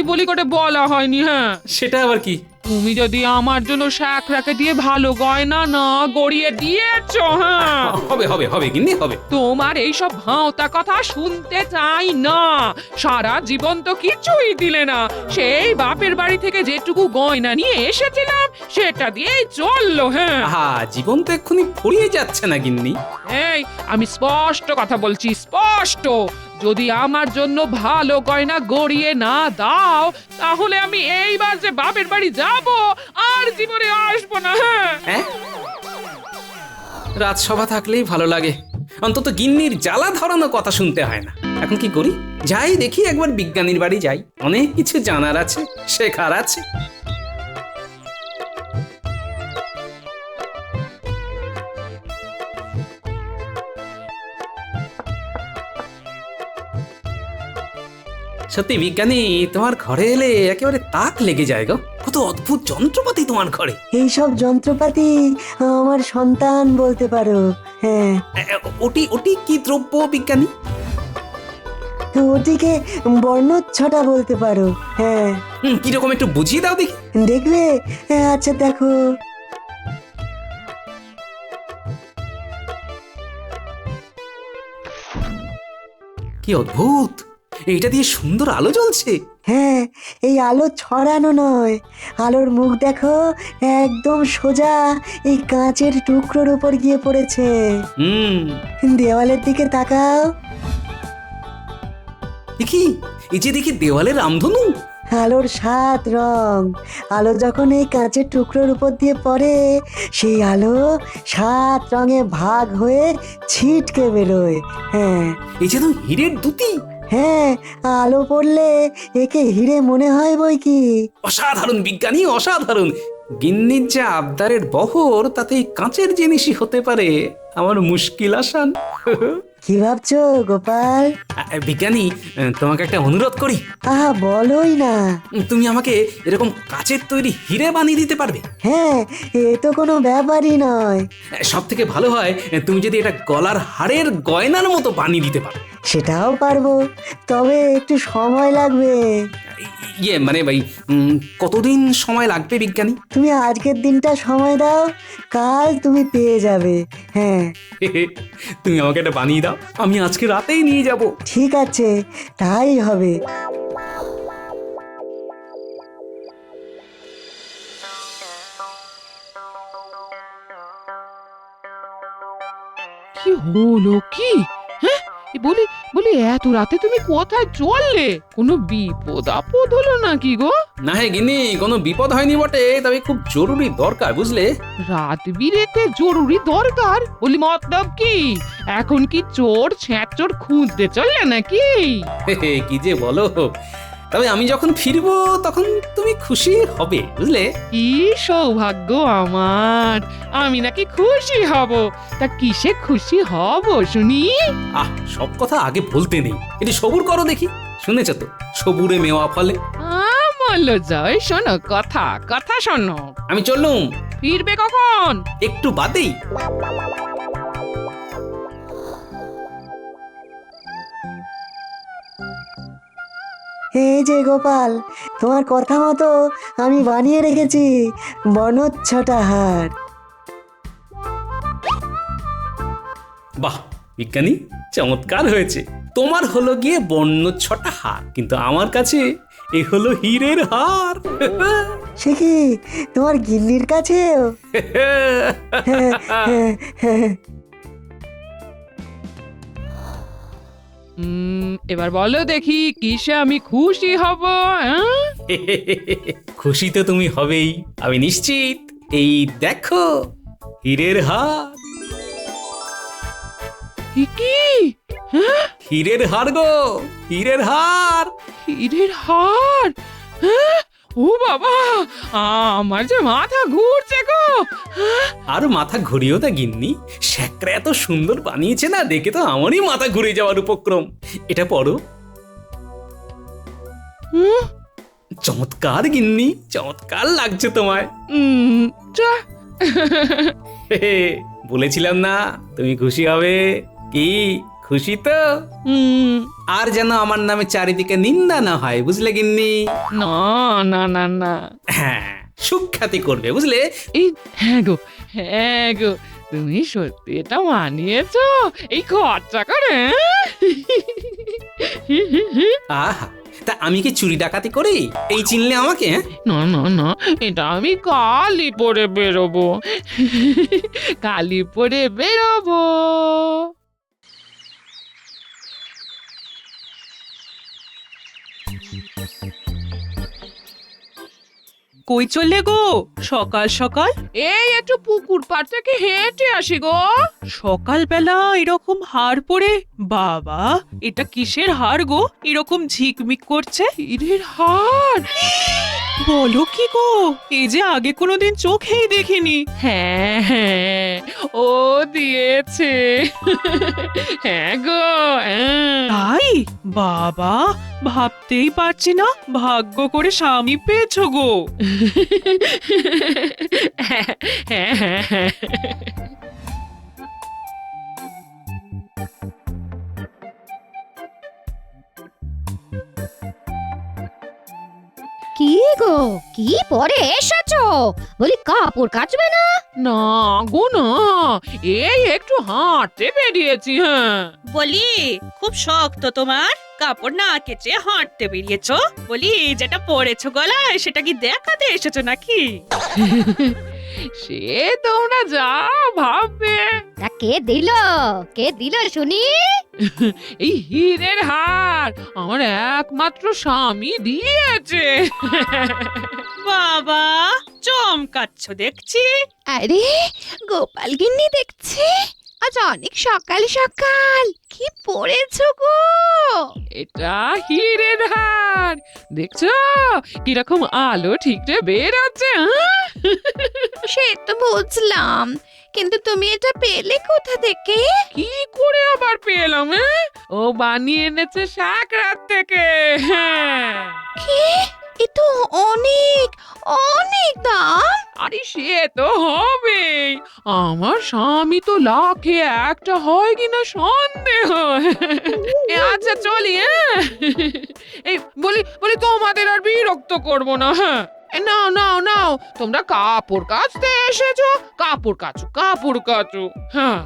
বলি করে বলা হয়নি। হ্যাঁ, সেটা আবার কি? তুমি যদি আমার জন্য শাক রাখে দিয়ে ভালো গয়না না গড়িয়ে দিয়েছো। হ্যাঁ, হবে হবে হবে গিন্নি, হবে। তোমার এইসব ভাঁওতা কথা শুনতে চাই না। সারা জীবন তো কিছুই দিলে না। সেই বাপের বাড়ি থেকে যেটুকু গয়না নিয়ে এসেছিলাম সেটা দিয়েই চললো। হ্যাঁ, জীবন তো এক্ষুনি ফুরিয়ে যাচ্ছে না গিন্নি। এই আমি স্পষ্ট কথা বলছি, স্পষ্ট। যদি আমার জন্য ভালো গয়না গড়িয়ে না দাও, তাহলে আমি এইবার যে বাপের বাড়ি যাব আর জীবনে আসবো না। হ্যাঁ, রাজসভা থাকলেই ভালো লাগে। অন্তত গিন্নির জ্বালা ধরানো কথা শুনতে হয় না। এখন কি করি? যাই দেখি, একবার বিজ্ঞানীর বাড়ি যাই। অনেক কিছু জানার আছে, শেখার আছে। সত্যি বিজ্ঞানী, তোমার ঘরে এলে একেবারে তাক লেগে যায় গো। কত অদ্ভুত যন্ত্রপাতি তোমার ঘরে। এইসব যন্ত্রপাতি আমার সন্তান বলতে পারো। হ্যাঁ, ওটি কি দ্রব্য বিজ্ঞানী? ওটিকে বর্ণচ্ছটা বলতে পারো। হ্যাঁ, কিরকম একটু বুঝিয়ে দাও দেখি। দেখবে? আচ্ছা দেখো। কি অদ্ভুত! এইটা দিয়ে সুন্দর আলো জ্বলছে। হ্যাঁ, এই আলো ছড়ানো নয়। আলোর মুখ দেখো, একদম সোজা এই কাঁচের টুকরোর উপর গিয়ে পড়েছে। দেওয়ালের দিকে তাকাও। দেখি, এই যে দেখি দেওয়ালে রামধনু। আলোর 7 রং। আলো যখন এই কাঁচের টুকরোর উপর দিয়ে পড়ে, সেই আলো 7 রঙে ভাগ হয়ে ছিটকে বেরোয়। হ্যাঁ, এই যেন হীরের দুটি। হ্যাঁ, আলো পড়লে একে হিরে মনে হয় বই কি। অসাধারণ বিজ্ঞানী, অসাধারণ। গিন্নির যে আবদারের বহর, তাতে এই কাঁচের জিনিসই হতে পারে আমার মুশকিল আসান। কি ভাবছো গোপাল? বিজ্ঞানী, তোমাকে একটা অনুরোধ করি। আহা, বলোই না। তুমি আমাকে এরকম কাচের তৈরি হিরে বানিয়ে দিতে পারবে? হ্যাঁ, এ তো কোনো ব্যাপারই নয়। সব থেকে ভালো হয় তুমি যদি এটা গলার হাড়ের গয়নার মতো বানিয়ে দিতে পারো। সেটাও পারবো, তবে একটু সময় লাগবে। ইয়ে মানে ভাই, কতদিন সময় লাগবে বিজ্ঞানী? তুমি আজকের দিনটা সময় দাও, কাল তুমি পেয়ে যাবে। হ্যাঁ তুমি আমাকে এটা বানিয়ে দাও, আমি আজকে রাতেই নিয়ে যাব। ঠিক আছে, তাই হবে। কি হলো কি? হ্যাঁ, বলি বলি এত রাতে তুমি কোথায় চললে? কোনো বিপদ আপদ হলো নাকি গো? না হে গিন্নি, কোনো বিপদ হয়নি বটে, তবে খুব জরুরি দরকার, বুঝলে? রাত বিরেতে জরুরি দরকার? বলি মতলব কি? এখন কি চোর ছ্যাঁচোর খুঁজতে চললে নাকি? কি যে বলো, তবে আমি যখন ফিরবো তখন তুমি খুশি হবে, বুঝলে? কি সৌভাগ্য আমার, আমি নাকি খুশি হব। তা কিসে খুশি হব শুনি? সব কথা আগে বলতে নেই, এটি সবুর করো দেখি। শুনেছ তো, সবুরে মেওয়া ফলে। আমল জয়, শোনো কথা, কথা শোনো। আমি চললুম। ফিরবে কখন? একটু বাদেই। এই যে গোপাল, তোমার কথা মতো আমি বানিয়ে রেখেছি বনচ্ছটা হার। বাহ বিজ্ঞানী, চমৎকার হয়েছে। তোমার হলো গিয়ে বন্য ছটা হার, কিন্তু আমার কাছে এ হলো হীরের হার। সে কি তোমার গিন্নির কাছেও? এবার বলো দেখি কিসে আমি খুশি হব? খুশি তো তুমি হবেই, আমি নিশ্চিত। এই দেখো, হীরের হার। কি? হীরের হার গো, হীরের হার। হীরের হার? ও বাবা, আমার যে মাথা ঘুরছে গো। আর মাথা ঘুরিও না গিন্নি, শ্যাকরা এত সুন্দর বানিয়েছে না, দেখে তো আমারই মাথা ঘুরে যাওয়ার উপক্রম। এটা পড়ো। চমৎকার গিন্নি, চমৎকার লাগছে তোমায়। বলেছিলাম না তুমি খুশি হবে। কি খুশি তো? আর যেন আমার নামে চারিদিকে নিন্দা না হয়, বুঝলে গিন্নি? না না না না, হ্যাঁ, সুখ্যাতি করবে, বুঝলে? এই হ্যাঁ গো, তুমি সত্যি এটা মানিয়েছো এই খরচা করে? আহা, তা আমি কি চুরি ডাকাতি করি এই চিনলে আমাকে? না না না, এটা আমি কালই পরে বেরোবো, কালই পরে বেরোবো। কই চললে গো সকাল সকাল? এই একটু পুকুর পাড় থেকে হেঁটে আসি গো। সকালবেলা এরকম হার পরে? বাবা, এটা কিসের হার গো, এরকম ঝিকমিক করছে? হীরের হার। বলো কি গো, এই যে আগে কোনোদিন চোখেই দেখিনি। হ্যাঁ, ও দিয়েছে। হ্যাঁ গো। তাই? বাবা, ভাবতেই পারছি না, ভাগ্য করে স্বামী পেয়েছো গো। কি গো, কি পরে এসেছো? বলি কাপড় কাচবে না? না গো না, এই একটু হাঁটতে বেরিয়েছি। হ্যাঁ বলি খুব শখ তো তোমার, কাপড় না কেচে হাঁটতে বেরিয়েছো? বলি যেটা পরেছো গলায় সেটা কি দেখাতে এসেছো নাকি? সে তোমরা যা ভাববে। তা কে দিল শুনি? এই হীরের হার আমার একমাত্র স্বামী দিয়েছে। বাবা, চমকাচ্ছ দেখছি। আরে গোপাল গিন্নি দেখছি আজ অনেক সকাল সকাল কি পরেছো গো? এটা হীরের হার, দেখছো কিরকম আলো ঠিকরে বেরোচ্ছে? সে তো বুঝলাম, কিন্তু তুমি এটা পেলে কোথা থেকে? কি করে আবার পেলাম? ও বানিয়ে এনেছে সাকরাত থেকে। হ্যাঁ। কি? এ তো অনেক অনেক দাম। আরে সে তো হবেই, আমার স্বামী তো লাখে একটা হয় কিনা সন্দেহ। আচ্ছা চলি, হ্যাঁ? এই বলি বলি তোমাদের আর বিরক্ত করবো না, হ্যাঁ? নাও নাও নাও, তোমরা কাপড় কাচতে এসেছো, কাপড় কাচো, হ্যাঁ।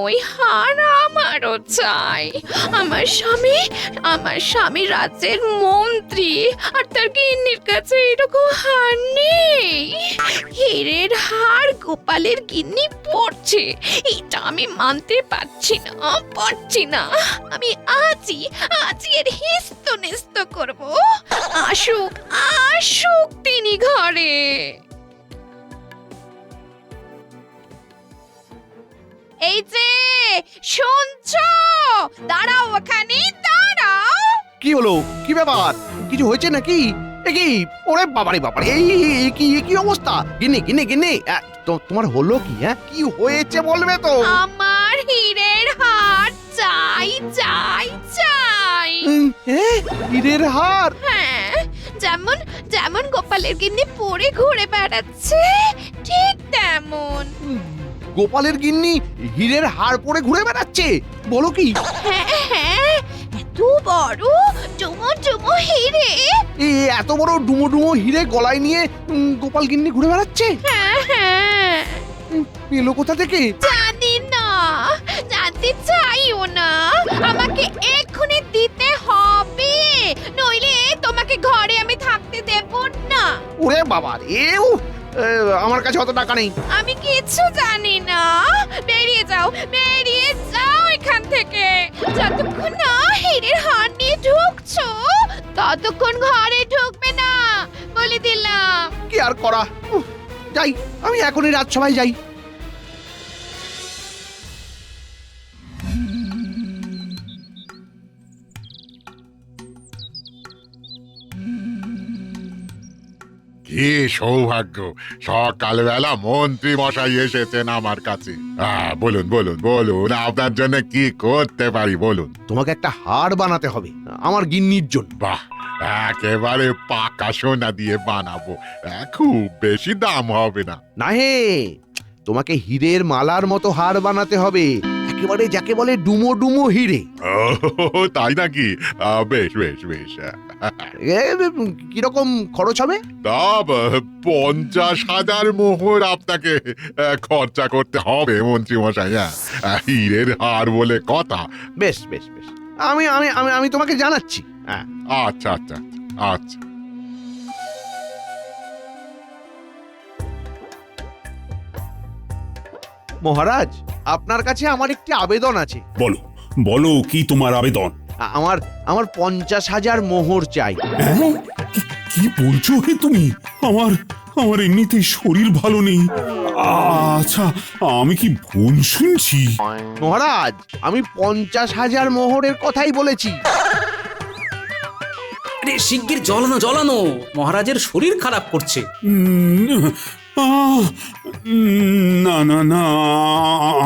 ওই হার আমারও চাই। আমার স্বামী রাজ্যের মন্ত্রী, আর তার গিন্নির কাছে এরকম হার নেই। হীরের হার গোপালের গিন্নি পড়ছে, এটা আমি মানতে পারছি না। আমি আজই এর হিস্ত নিস্ত করব। আসুক তিনি ঘরে। এই যে শুনছো, দাঁড়াও, ওখানে দাঁড়াও। কি হলো? কি ব্যাপার? কিছু হয়েছে নাকি? কি? ওরে বাবারে বাবারে, এই কি অবস্থা? গিন্নি, তোমার হলো কি? হ্যাঁ, কি হয়েছে বলবে তো? আমার হীরের হার চাই। হীরের হার? হ্যাঁ, যেমন গোপালের গিন্নি পরে ঘুরে বেড়াচ্ছে, ঠিক তেমন। গোপালের গিন্নি হীরের হার পরে ঘুরে বেড়াচ্ছে? বলো কি? হ্যাঁ, এত বড় ডুমো হিরে। এত বড় ডুমো হিরে গলায় নিয়ে গোপাল গিন্নি ঘুরে বেড়াচ্ছে? হ্যাঁ। পেলো কোথা থেকে? জানি না, জানতে চাইও না। আমাকে এক্ষুনি দিতে হবে, নইলে তোমাকে ঘরে আমি থাকতে দেব না। ওরে বাবা রে, আমার কাছে অত টাকা নেই। আমি কিছু জানি না। বেরিয়ে যাও এখান থেকে। যতক্ষণ না হীরের হার নিয়ে ঢুকছো, ততক্ষণ ঘরে ঢুকবে না, বলে দিলাম। কি আর করা, যাই, আমি এখনই রাজসভায় যাই। কি সৌভাগ্য, সকালবেলা মন্ত্রী মশাই এসেছেন আমার কাছে। বলুন আপনার জন্য কি করতে পারি বলুন। তোমাকে একটা হার বানাতে হবে আমার গিন্নির জন্য। বাহ, একেবারে পাকা সোনা দিয়ে বানাবো, খুব বেশি দাম হবে না। না হে, তোমাকে হীরের মালার মতো হার বানাতে হবে, একেবারে যাকে বলে ডুমো হিরে। ও তাই নাকি? বেশ কিরকম খরচ হবে? তা 50,000 মোহর আপনাকে খরচা করতে হবে মন্ত্রী মশাই। হীরের হার বলে কথা। বেশ, আমি তোমাকে জানাচ্ছি। আচ্ছা। মহারাজ, আপনার কাছে আমার একটি আবেদন আছে। বলো কি তোমার আবেদন? আমার 50,000 মোহর চাই। কি বলছো হে তুমি? আমার এমনিতেই শরীর ভালো নেই। আচ্ছা, আমি কি ভুল শুনছি? মহারাজ, আমি 50,000 মোহরের কথাই বলেছি। আরে শিগগির জ্বলানো, মহারাজের শরীর খারাপ করছে। না,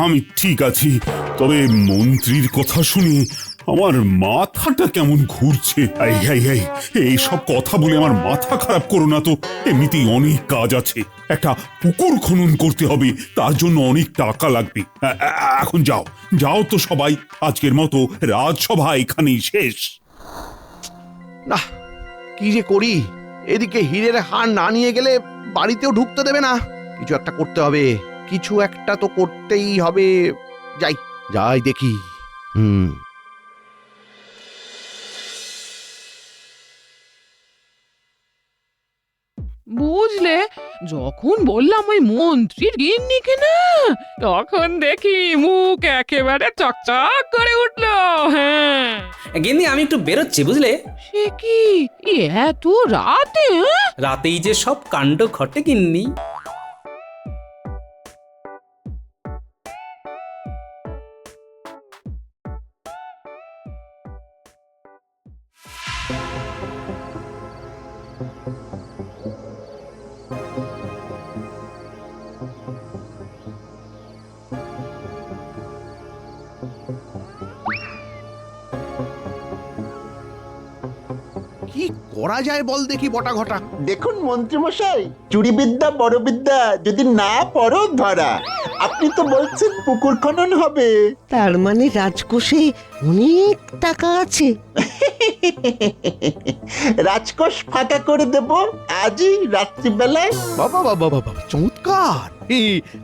আমি ঠিক আছি, তবে মন্ত্রীর কথা শুনে আমার মাথাটা কেমন ঘুরছে। এই সব কথা বলে আমার মাথা খারাপ করো না তো, এমনিতেই অনেক কাজ আছে। একটা পুকুর খনন করতে হবে, তার জন্য অনেক টাকা লাগবে। এখন যাও তো সবাই, আজকের মতো রাজসভা এখানেই শেষ। না, কি যে করি, এদিকে হীরের হার না নিয়ে গেলে বাড়িতেও ঢুকতে দেবে না। কিছু একটা করতে হবে, কিছু একটা তো করতেই হবে। যাই দেখি। বুঝলে, যখন বললাম ওই মন্ত্রীর গিন্নিকে না, তখন দেখি মুখ একেবারে চকচক করে উঠলো। হ্যাঁ গিন্নি, আমি একটু বেরোচ্ছি, বুঝলে। সে কি এত রাতে? রাতেই যে সব কাণ্ড ঘটে গিন্নি। কি কি করা যায় বল দেখি বটা ঘটা। দেখুন মন্ত্রীমশাই, চুরি বিদ্যা বড় বিদ্যা, যদি না পড়ো ধরা। আপনি তো বলছেন পুকুর খনন হবে। তার মানে রাজকোষে অনেক টাকা আছে। রাজকোষ ফাঁকা করে দেব আজই রাত্রিবেলায়। বাবা বাবা বাবা, চমৎকার!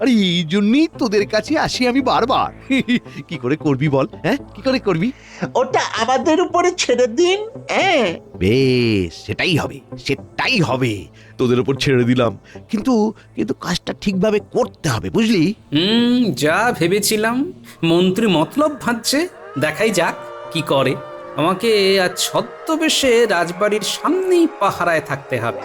আরে এই জন্যই তোদের কাছে আসি আমি বারবার। কি করে করবি বল, হ্যাঁ কি করে করবি? ওটা আমাদের উপরে ছেড়ে দিন। হ্যাঁ, বেশ, সেটাই হবে, সেটাই হবে। তোদের উপর ছেড়ে দিলাম, কিন্তু কিন্তু কাজটা ঠিকভাবে করতে হবে, বুঝলি? যা ভেবেছিলাম মন্ত্রী মতলব ভাবছে, দেখাই যাক কি করে। আমাকে আজ ছদ্মবেশে রাজবাড়ির সামনেই পাহারায় থাকতে হবে।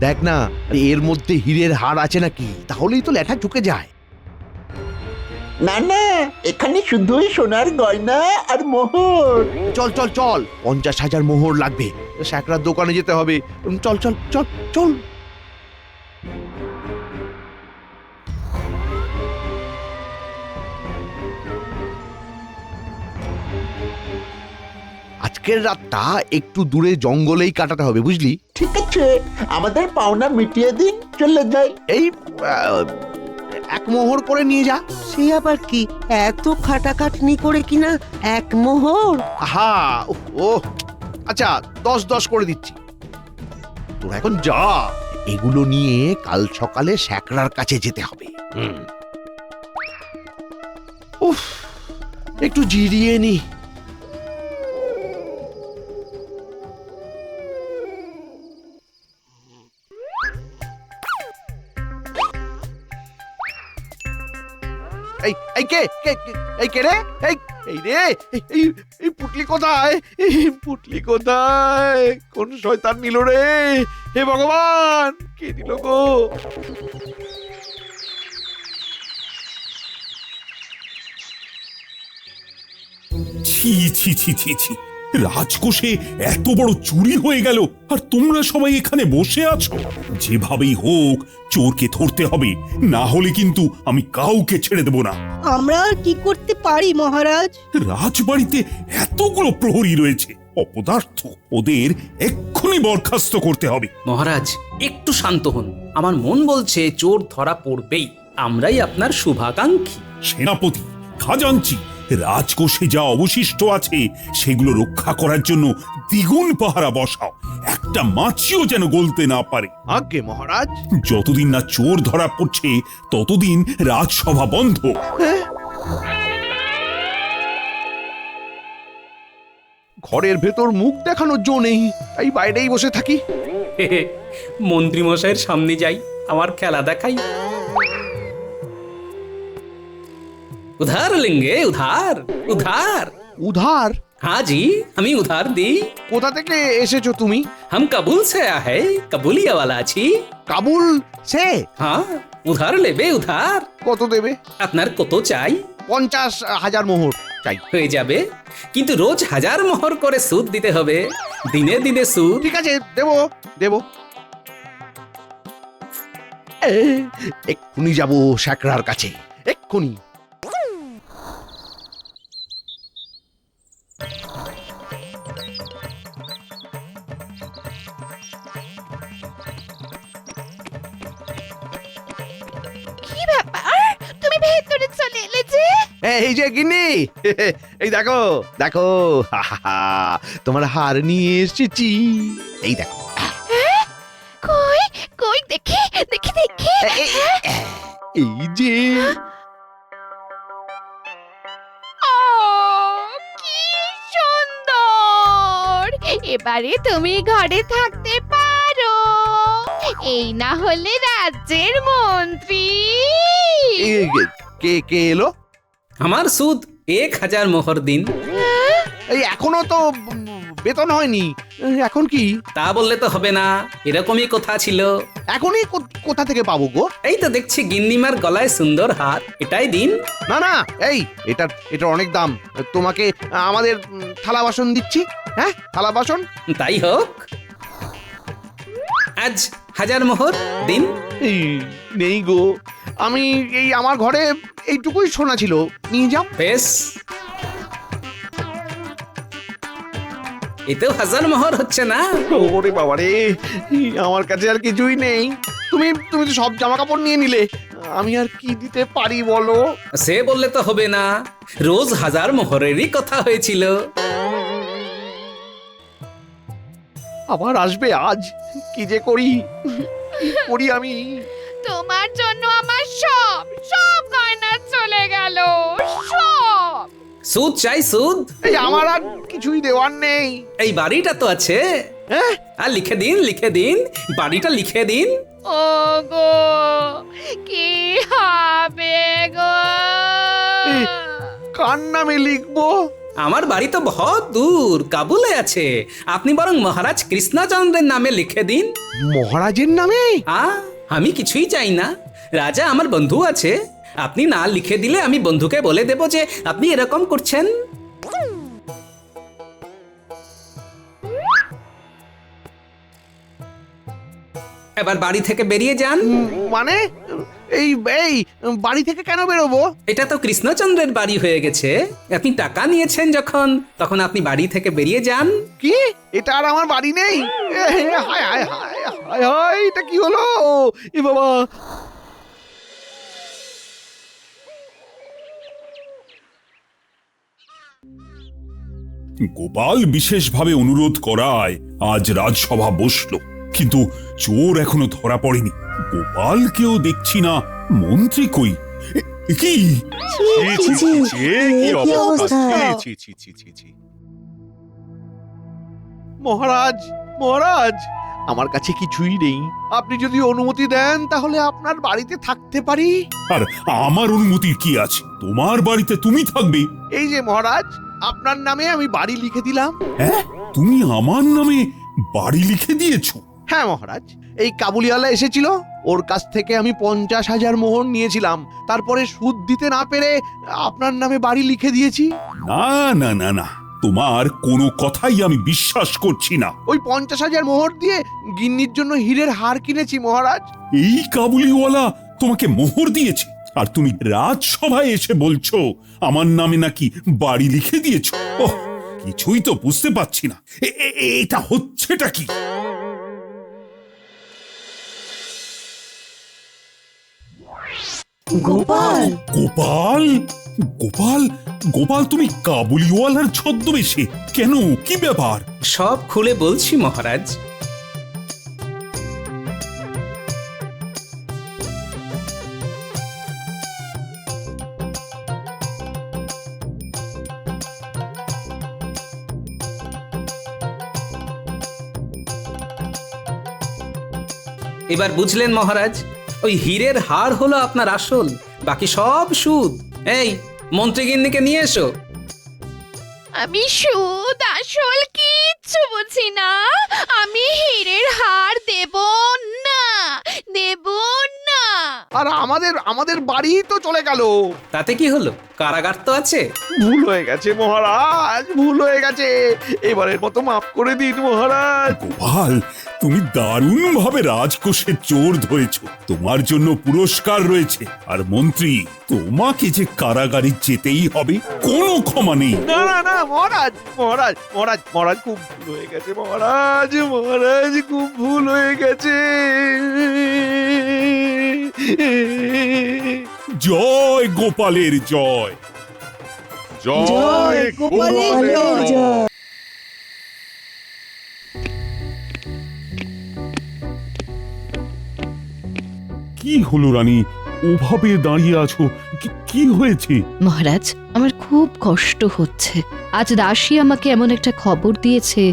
দেখ না, আরে এর মধ্যে হীরের হার আছে নাকি, তাহলেই তো লেঠা ঢুকে যায়। না না, এখানে শুধুই সোনার গয়না আর মোহর। চল চল চল, 50,000 মোহর লাগবে। স্যাকরার দোকানে যেতে হবে। চল চল চল চল। আজকের রাতটা একটু দূরে জঙ্গলেই কাটাতে হবে, বুঝলি? ঠিক আছে, আমাদের পাওনা মিটিয়ে দিন, চলে যাই। এই 1 মোহর করে নিয়ে যা। সে আবার কি, এত খাটাখাটনি করে কিনা 1 মোহর? হা, ও আচ্ছা, 10 করে দিচ্ছি। তোরা এখন যা, এগুলো নিয়ে কাল সকালে স্যাকরার কাছে যেতে হবে। উফ, একটু জিরিয়ে নি। এই কে কে এই কে রে? এই রে, এই পুটলি কোথায়? পুটলি কোথায়? কোন শয়তান নিল রে? হে ভগবান, কে নিল গো? ছি ছি ছি ছি ছি, রাজকোষে এত বড় চুরি হয়ে গেল, আর তোমরা সবাই এখানে বসে আছো। যেভাবেই হোক চোরকে ধরতে হবে, না হলে কিন্তু আমি কাউকে ছেড়ে দেব না। আমরা আর কি করতে পারি মহারাজ? রাজবাড়িতে এতগুলো প্রহরী রয়েছে, অপদার্থ, ওদের এক্ষুনি বরখাস্ত করতে হবে। মহারাজ একটু শান্ত হন, আমার মন বলছে চোর ধরা পড়বেই। আমরাই আপনার শুভাকাঙ্ক্ষী। সেনাপতি, খাজাঞ্চি, রাজকোষে যা অবশিষ্ট আছে সেগুলো রক্ষা করার জন্য দ্বিগুণ পাহারা বসাও, একটা মাছিও যেন গলতে না পারে। আজ্ঞে মহারাজ। যতদিন না চোর ধরা পড়ছে ততদিন রাজসভা বন্ধ। ঘরের ভেতর মুখ দেখানোর জো নেই, তাই বাইরেই বসে থাকি। মন্ত্রী মশাইয়ের সামনে যাই, আমার খেলা দেখাই। উধার লেঙ্গে, উধার উধার উধার? हाँ जी, हमी उधार दी। কোথা থেকে এসেছো তুমি? हम काबुल से आया है, काबुलिया वाला छी। কাবুল সে? हाँ, उधार लेबे उधार। কত দেবে? আপনার কত চাই? 50,000 মোহর চাই। হয়ে যাবে, কিন্তু রোজ 1000 মোহর করে সুদ দিতে হবে, দিনে দিনে সুদ। ঠিক আছে, দেব দেব। এক্ষুনি যাবো স্যাকরার কাছে, এক্ষুনি। কি ব্যাপার, তুমি ভেতরে চলে এলে যে? এই যে গিন্নি, এই দেখো দেখো, তোমার হার নিয়ে এসেছি। এই দেখো। কই কই দেখি দেখি দেখি। এই যে। ও, কি সুন্দর! এবারে তুমি ঘরে থাকতে পারো, এই না হলে রাজ্যের মন্ত্রী। কে কে এলো? আমার সুদ 1000 মোহর দিন। এই এখনো তো বেতন হয়নি। এখন কি? তা বললে তো হবে না, এরকমই কথা ছিল। এখনই কোথা থেকে পাবো গো? এই তো দেখছি গিন্নিমার গলায় সুন্দর হার, এটাই দিন। না না, এই এটা অনেক দাম। তোমাকে আমাদের থালা বাসন দিচ্ছি। হ্যাঁ, থালা বাসন। তাই হোক, আজ 1000 মোহর দিন। এই, নেই গো, আমি এই আমার ঘরে এইটুকুই সোনা ছিল, নিয়ে যাও। বেশ, এতেও 1000 মোহর হচ্ছে না? ওরে বাবা রে, আমার কাছে আর কিছুই নেই। তুমি তো সব জামা কাপড় নিয়ে নিলে, আমি আর কি দিতে পারি বলো? সে বললে তো হবে না, রোজ 1000 মোহরেরই কথা হয়েছিল। আবার আসবে আজ, কি যে করি আমি। তোমার জন্য আমার সব গয়না চলে গেল, সব। সুদ চাই, সুদ। এই আমার আর কিছুই দেওয়ার নেই। এই বাড়িটা তো আছে। হ্যাঁ, আর লিখে দিন, বাড়িটা লিখে দিন। ও গো, কি হবে গো? কার নামে লিখবো? আমার বাড়ি তো বহুত দূর, কাবুলে আছে। আপনি বরং মহারাজ কৃষ্ণচন্দ্রের নামে লিখে দিন। মহারাজের নামে? আমি কিছুই চাই না, রাজা আমার বন্ধু আছে। আপনি না লিখে দিলে আমি বন্ধুকে বলে দেব যে আপনি এরকম করছেন। এবার বাড়ি থেকে বেরিয়ে যান। মানে এই বাড়ি থেকে কেন বেরোবো? এটা তো কৃষ্ণচন্দ্রের বাড়ি হয়ে গেছে। আপনি টাকা নিয়েছেন যখন, তখন আপনি বাড়ি থেকে বেরিয়ে যান। কি? এটা আর আমার বাড়ি নেই? হায় হায় হায় হায় হায়, এটা কি হলো? এ বাবা! গোপাল বিশেষভাবে অনুরোধ করায় আজ রাজসভা বসলো, কিন্তু চোর এখনো ধরা পড়েনি। গোপালকেও দেখছি না, মন্ত্রী কই? কি মহারাজ, আমার কাছে কিছুই নেই। আপনি যদি অনুমতি দেন তাহলে আপনার বাড়িতে থাকতে পারি। আর আমার অনুমতির কি আছে? তোমার বাড়িতে তুমি থাকবে। এই যে মহারাজ, আপনার নামে আমি বাড়ি লিখে দিলাম। হ্যাঁ, তুমি আমার নামে বাড়ি লিখে দিয়েছো? হ্যাঁ মহারাজ, এই কাবুলিওয়ালা এসেছিল, ওর কাছ থেকে আমি 50,000 মোহর নিয়েছিলাম। তারপরে সুদ দিতে না পেরে আপনার নামে বাড়ি লিখে দিয়েছি। না না না না, তোমার কোনো কথাই আমি বিশ্বাস করছি না। ওই 50,000 মোহর দিয়ে গিন্নির জন্য হীরের হার কিনেছি মহারাজ। এই কাবুলিওয়ালা তোমাকে মোহর দিয়েছে, আর তুমি রাজসভায় এসে বলছো আমার নামে নাকি বাড়ি লিখে দিয়েছো? ওহ, কিছুই তো বুঝতে পারছি না, এটা হচ্ছেটা কি? গোপাল, গোপাল, গোপাল, গোপাল, তুমি কাবুলিওয়ালার ছদ্মবেশে কেন? কি ব্যাপার? সব খুলে বলছি মহারাজ। এবার বুঝলেন মহারাজ, ওই হীরের হার হলো আপনার আসল, বাকি সব সুদ। এই মন্ত্রীগিন্নিকে নিয়ে এসো। আমি সুদ আসল কিচ্ছু বুঝি না। আমি হীরের হার দেব না। আর আমাদের বাড়ি তো চলে গেল। তাতে কি হলো? কারাগার তো আছে। ভুল হয়ে গেছে মহারাজ, ভুল হয়ে গেছে। এবারের মতো মাফ করে দিন মহারাজ। গোপাল, তুমি দারুণ ভাবে রাজকোষে চোর ধরেছো। তোমার জন্য পুরস্কার রয়েছে। আর মন্ত্রী, তোমাকে যে কারাগারে যেতেই হবে, কোনো ক্ষমা নেই। না না না মহারাজ, খুব ভুল হয়ে গেছে মহারাজ, খুব ভুল হয়ে গেছে। জয় গোপালের জয়। জয় গোপালের জয়। কি হলো রানী, ওভাবে দাঁড়িয়ে আছো? কি হয়েছে? মহারাজ, আমার খুব কষ্ট হচ্ছে। আজ দাসী আমাকে এমন একটা খবর দিয়েছে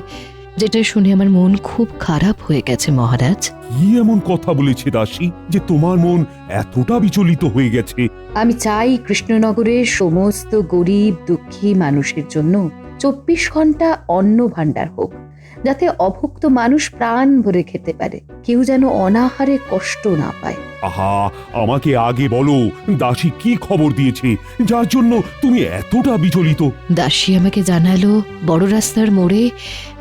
যেটা শুনে আমার মন খুব খারাপ হয়ে গেছে মহারাজ। কি এমন কথা বলেছে দাসী যে তোমার মন এতটা বিচলিত হয়ে গেছে? আমি চাই কৃষ্ণনগরের সমস্ত গরিব দুঃখী মানুষের জন্য 24 ঘন্টা অন্ন ভাণ্ডার হোক, যাতে অভুক্ত মানুষ প্রাণ ভরে খেতে পারে, কেউ যেন অনাহারে কষ্ট না পায়। আহা, আমাকে আগে বলো দাসী কি খবর দিয়েছে যার জন্য তুমি এতটা বিচলিত? দাসী আমাকে জানালো বড় রাস্তার মোড়ে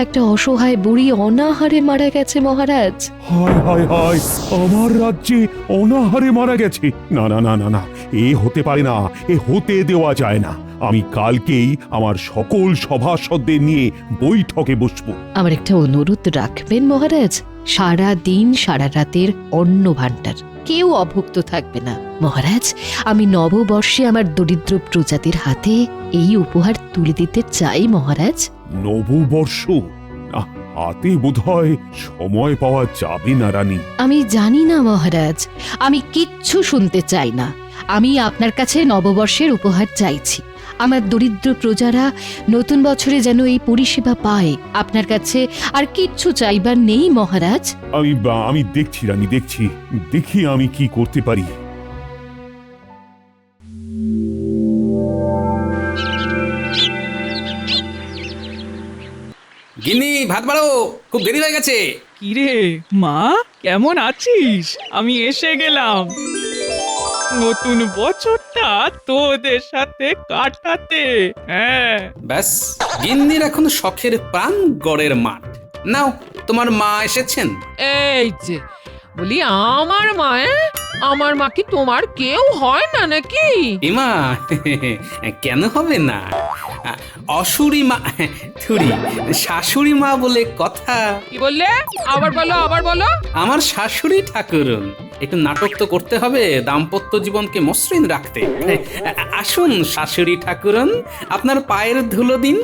একটা অসহায় বুড়ি অনাহারে মারা গেছে মহারাজ। হায় হায় হায়, আমার রাজ্যে অনাহারে মারা গেছে? না না না না না, এ হতে পারে না, এ হতে দেওয়া যায় না। আমি কালকেই আমার সকল সভাসদদের নিয়ে বৈঠকে বসবো। আমার একটা অনুরোধ রাখবেন মহারাজ, সারা দিন সারা রাতের অন্ন ভাণ্ডার, কেউ অভুক্ত থাকবে না। মহারাজ, আমি নববর্ষে আমার দরিদ্র প্রজাতির হাতে এই উপহার তুলে দিতে চাই মহারাজ। নববর্ষ? হাতে বোধহয় সময় পাওয়া যাবে না রানী। আমি জানি না মহারাজ, আমি কিচ্ছু শুনতে চাই না। আমি আপনার কাছে নববর্ষের উপহার চাইছি। আমার দরিদ্র প্রজারা নতুন বছরে যেন এই পরিষেবা পায়। আপনার কাছে আর কিচ্ছু চাইবার নেই মহারাজ। আমি দেখছি রানী, দেখি আমি কি করতে পারি। গিন্নি, ভাত বাড়ো, খুব দেরি হয়ে গেছে। কিরে মা, কেমন আছিস? আমি এসে গেলাম নতুন বছরটা তোদের সাথে কাটাতে। হ্যাঁ, ব্যাস, গিন্নির এখন শখের প্রাণ গড়ের মাঠ। নাও, তোমার মা এসেছেন। এই যে বলি, আমার মা, আমার মা কি তোমার কেউ হয় না নাকি? ইমা, কেন হবে না? অসুরি মা, থুরি, শাশুড়ি মা বলে কথা। কি বললে? আবার বলো। আমার শাশুড়ি ঠাকুরুন। একটু নাটক তো করতে হবে দাম্পত্য জীবনকে মসৃণ রাখতে। আসুন শাশুড়ি ঠাকুরুন, আপনার পায়ের ধুলো দিন।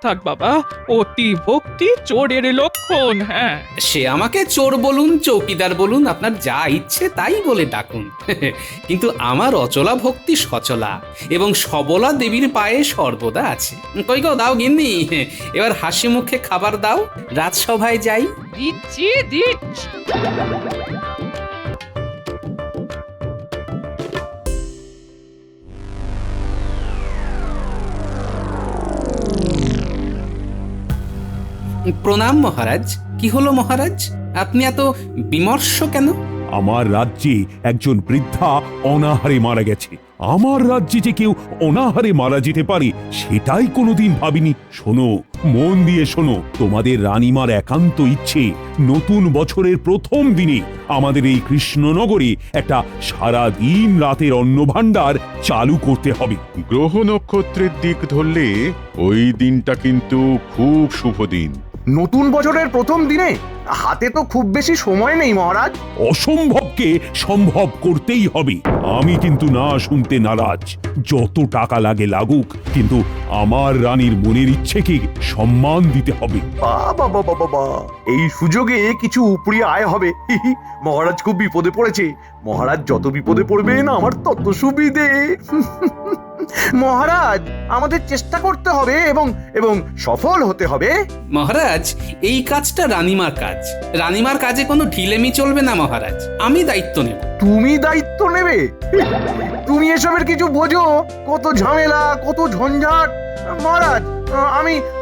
থাক বাবা, অতি ভক্তি চোরের লক্ষণ। হ্যাঁ, সে আমাকে চোর বলুন, চৌকিদার বলুন, আপনার যা ইচ্ছে তাই বলে ডাকুন, কিন্তু আমার অচলা ভক্তি সচলা এবং সবলা দেবীর পায়ে সর্বদা আছে। কই গো, দাও গিন্নি, এবার হাসি মুখে খাবার দাও, রাজসভায় যাই। দিচ্ছি। প্রণাম মহারাজ। কি হলো মহারাজ, আপনি এত বিমর্ষ কেন? আমার রাজ্যে একজন বৃদ্ধা অনাহারে মারা গেছে। আমার রাজ্যে যে কেউ অনাহারে মারা যেতে পারে সেটাই কোনোদিন ভাবিনি। শোনো, মন দিয়ে শোনো, তোমাদের রানীমার একান্ত ইচ্ছে নতুন বছরের প্রথম দিনে আমাদের এই কৃষ্ণনগরে একটা সারা দিন রাতের অন্ন ভাণ্ডার চালু করতে হবে। গ্রহ নক্ষত্রের দিক ধরলে ওই দিনটা কিন্তু খুব শুভ দিন। নতুন বছরের প্রথম দিনে হাতে তো খুব বেশি সময় নেই মহারাজ। অসম্ভবকে সম্ভব করতেই হবে। আমি কিন্তু না শুনতে নারাজ। যত টাকা লাগে লাগুক, কিন্তু আমার রানীর মনের ইচ্ছেকে সম্মান দিতে হবে। বাবা, এই সুযোগে কিছু উপরি আয় হবে। মহারাজ খুব বিপদে পড়েছে। মহারাজ যত বিপদে পড়বেন আমার তত সুবিধে। মহারাজ, আমাদের চেষ্টা করতে হবে এবং সফল হতে হবে। মহারাজ, এই কাজটা রানীমার কাজ। রানীমার কাজে কোনো ঢিলেমি চলবে না মহারাজ। আমি দায়িত্ব নেব। তুমি দায়িত্ব নেবে? তুমি এসবের কিছু বোঝো? কত ঝামেলা, কত ঝঞ্ঝাট। মহারাজ,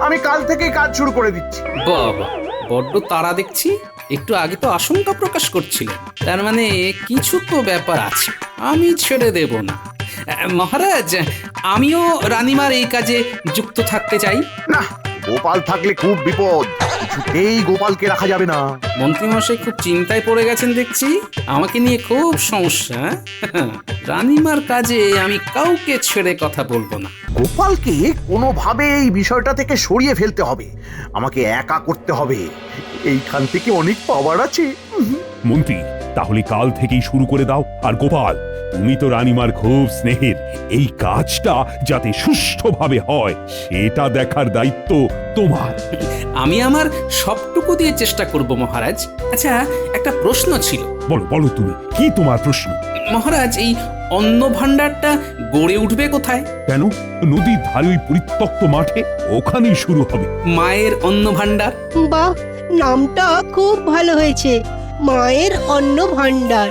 আমি কাল থেকে কাজ শুরু করে দিচ্ছি। বাবা, বড্ড তাড়া দেখছি। একটু আগে তো আশঙ্কা প্রকাশ করছিলেন, তার মানে কিছু তো ব্যাপার আছে। আমি ছেড়ে দেব না মহারাজ। আমিও রানীমার এই কাজে যুক্ত থাকতে চাই। না, গোপাল থাকলে খুব বিপদ। কিছুতেই গোপালকে রাখা যাবে না। মন্ত্রী মশাই খুব চিন্তায় পড়ে গেছেন দেখছি। আমাকে নিয়ে খুব সমস্যা। রানীমার কাজে আমি কাউকে ছেড়ে কথা বলবো না। গোপালকে কোনোভাবে এই বিষয়টা থেকে সরিয়ে ফেলতে হবে। আমাকে একা করতে হবে। এইখান থেকে অনেক পাওয়ার আছে। মন্ত্রী, তাহলে কাল থেকেই শুরু করে দাও। আর গোপাল, তুমি তো রানীমার খুব স্নেহের। এই কাজটা যাতে সুষ্ঠুভাবে হয় সেটা দেখার দায়িত্ব তোমার। আমি আমার সবটুকু দিয়ে চেষ্টা করব মহারাজ। আচ্ছা, একটা প্রশ্ন ছিল। বলো তুমি, কি তোমার প্রশ্ন? মহারাজ, এই অন্ন ভাণ্ডারটা গড়ে উঠবে কোথায়? কেন? নদীর ধারে ওই পরিত্যক্ত মাঠে, ওখানেই শুরু হবে। মায়ের অন্ন ভাণ্ডার। বাহ, নামটা খুব ভালো হয়েছে, মায়ের অন্ন ভাণ্ডার।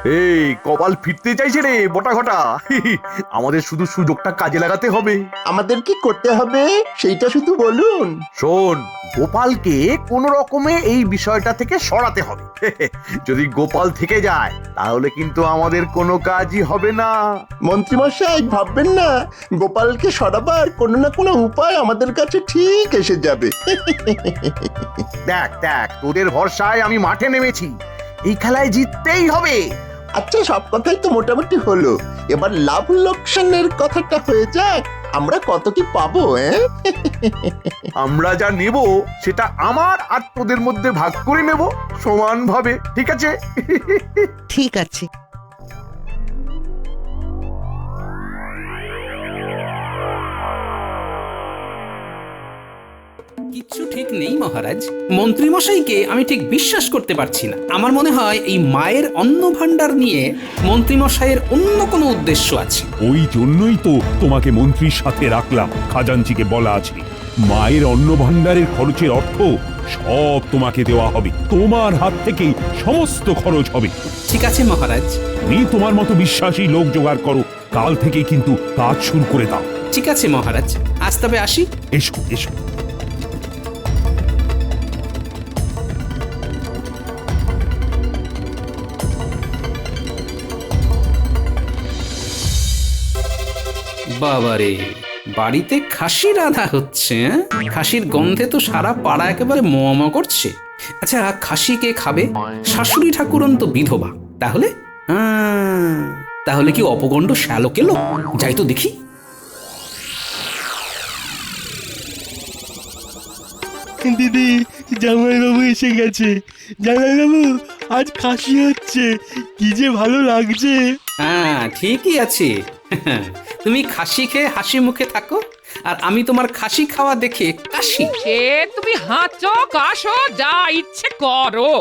এই কপাল ফিরতে চাইছে রে বটা ঘটা। আমাদের শুধু সুযোগটা কাজে লাগাতে হবে। আমাদের কি করতে হবে সেইটা শুধু বলুন। শোন, গোপালকে কোন রকমে এই বিষয়টা থেকে সরাতে হবে। যদি গোপাল থেকে যায় তাহলে কিন্তু আমাদের কোনো কাজই হবে না। মন্ত্রীমশাই ভাববেন না, গোপালকে সরাবার কোনো না কোনো উপায় আমাদের কাছে ঠিক এসে যাবে। দেখ দেখ, তোদের ভরসায় আমি মাঠে নেমেছি, এই খেলায় জিততেই হবে। আচ্ছা, সব কথাই তো মোটামুটি হলো, এবার লাভ লোকসানের কথাটা হয়ে যাক। আমরা কত কি পাবো? আমরা যা নেব সেটা আমার আর তোদের মধ্যে ভাগ করে নেব সমানভাবে, ঠিক আছে? ঠিক আছে। কিচ্ছু ঠিক নেই মহারাজ। মন্ত্রীমশাইকে আমি ঠিক বিশ্বাস করতে পারছি না। আমার মনে হয় এই মায়ের অন্ন ভাণ্ডার নিয়ে মন্ত্রীমশাইয়ের অন্য কোনো উদ্দেশ্য আছে। ওই জন্যই তো তোমাকে মন্ত্রীর সাথে রাখলাম। খাজাঞ্চিকে বলা আছে মায়ের অন্ন ভাণ্ডারের খরচের অর্থ সব তোমাকে দেওয়া হবে, তোমার হাত থেকেই সমস্ত খরচ হবে। ঠিক আছে মহারাজ। তুমি তোমার মতো বিশ্বাসী লোক জোগাড় করো, কাল থেকে কিন্তু কাজ শুরু করে দাও। ঠিক আছে মহারাজ, আজ তবে আসি। এসো এসো। বাবারে, বাড়িতে খাসি রাধা হচ্ছে। খাসির গন্ধে তো সারা পাড়া একেবারে মোয়া করছে। আচ্ছা, খাসি কে খাবে? শাশুড়ি ঠাকুরন তো বিধবা। তাহলে তাহলে কি অপগণ্ড শ্যালক এলো? যাই তো দেখি। দিদি, জামাইবাবু এসে গেছে। জামাইবাবু, আজ খাসি হচ্ছে, কি যে ভালো লাগছে। হ্যাঁ, ঠিকই আছে। তুমি খাসি খেয়ে হাসি মুখে থাকো, আর আমি তোমার খাসি খাওয়া দেখে কাশি। সে তুমি হাঁচো কাশো যা ইচ্ছে করো,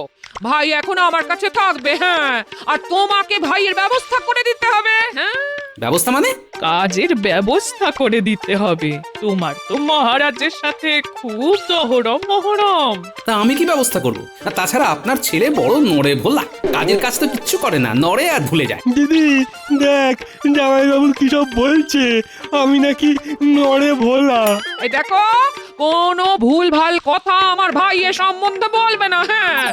ভাই এখন আমার কাছে থাকবে। হ্যাঁ, আর তোমাকে ভাইয়ের ব্যবস্থা করে দিতে হবে। হ্যাঁ, ব্যবস্থা মানে? কাজের ব্যবস্থা করে দিতে হবে। তোমার তো মহারাজের সাথে খুব দহরম মহরম। তা আমি কি ব্যবস্থা করবো? আর তাছাড়া আপনার ছেলে বড় নড়ে ভোলা, কাজের কাজ তো কিচ্ছু করে না, নড়ে আর ভুলে যায়। দিদি দেখ, জামাইবাবু কি সব বলছে, আমি নাকি নড়ে ভোলা। এই দেখো, কোনো ভুল ভাল কথা আমার ভাইয়ের সম্বন্ধে বলবে না। হ্যাঁ,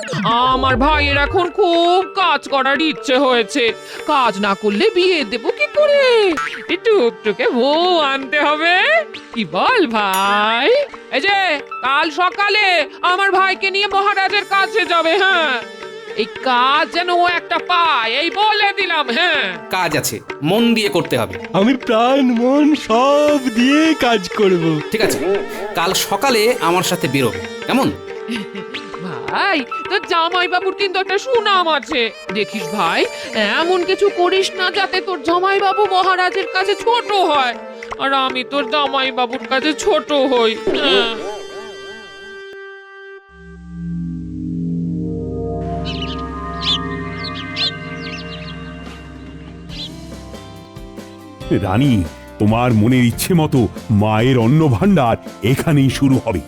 আমার ভাইয়ের এখন খুব কাজ করার ইচ্ছে হয়েছে। কাজ না করলে বিয়ে দেবো কি করে? টুকটুকে বউ আনতে হবে। কি বল ভাই? এই যে কাল সকালে আমার ভাইকে নিয়ে মহারাজের কাছে যাবে। হ্যাঁ, এই কাজ যেন ও একটা পায়, এই বলে দিলাম। হ্যাঁ, কাজ আছে, মন দিয়ে করতে হবে। আমি প্রাণ মন সব দিয়ে কাজ করব। ঠিক আছে, কাল সকালে আমার সাথে বেরোবে, কেমন? ভাই, তোর জামাই বাবুর কিন্তু একটা সুনাম আছে। দেখিস ভাই, এমন কিছু করিস না যাতে তোর জামাই বাবু মহারাজের কাছে ছোট হয়, আর আমি তোর জামাই বাবুর কাছে ছোট হই। রানী, তোমার মনের ইচ্ছে মতো মায়ের অন্ন ভাণ্ডার এখানেই শুরু হবে।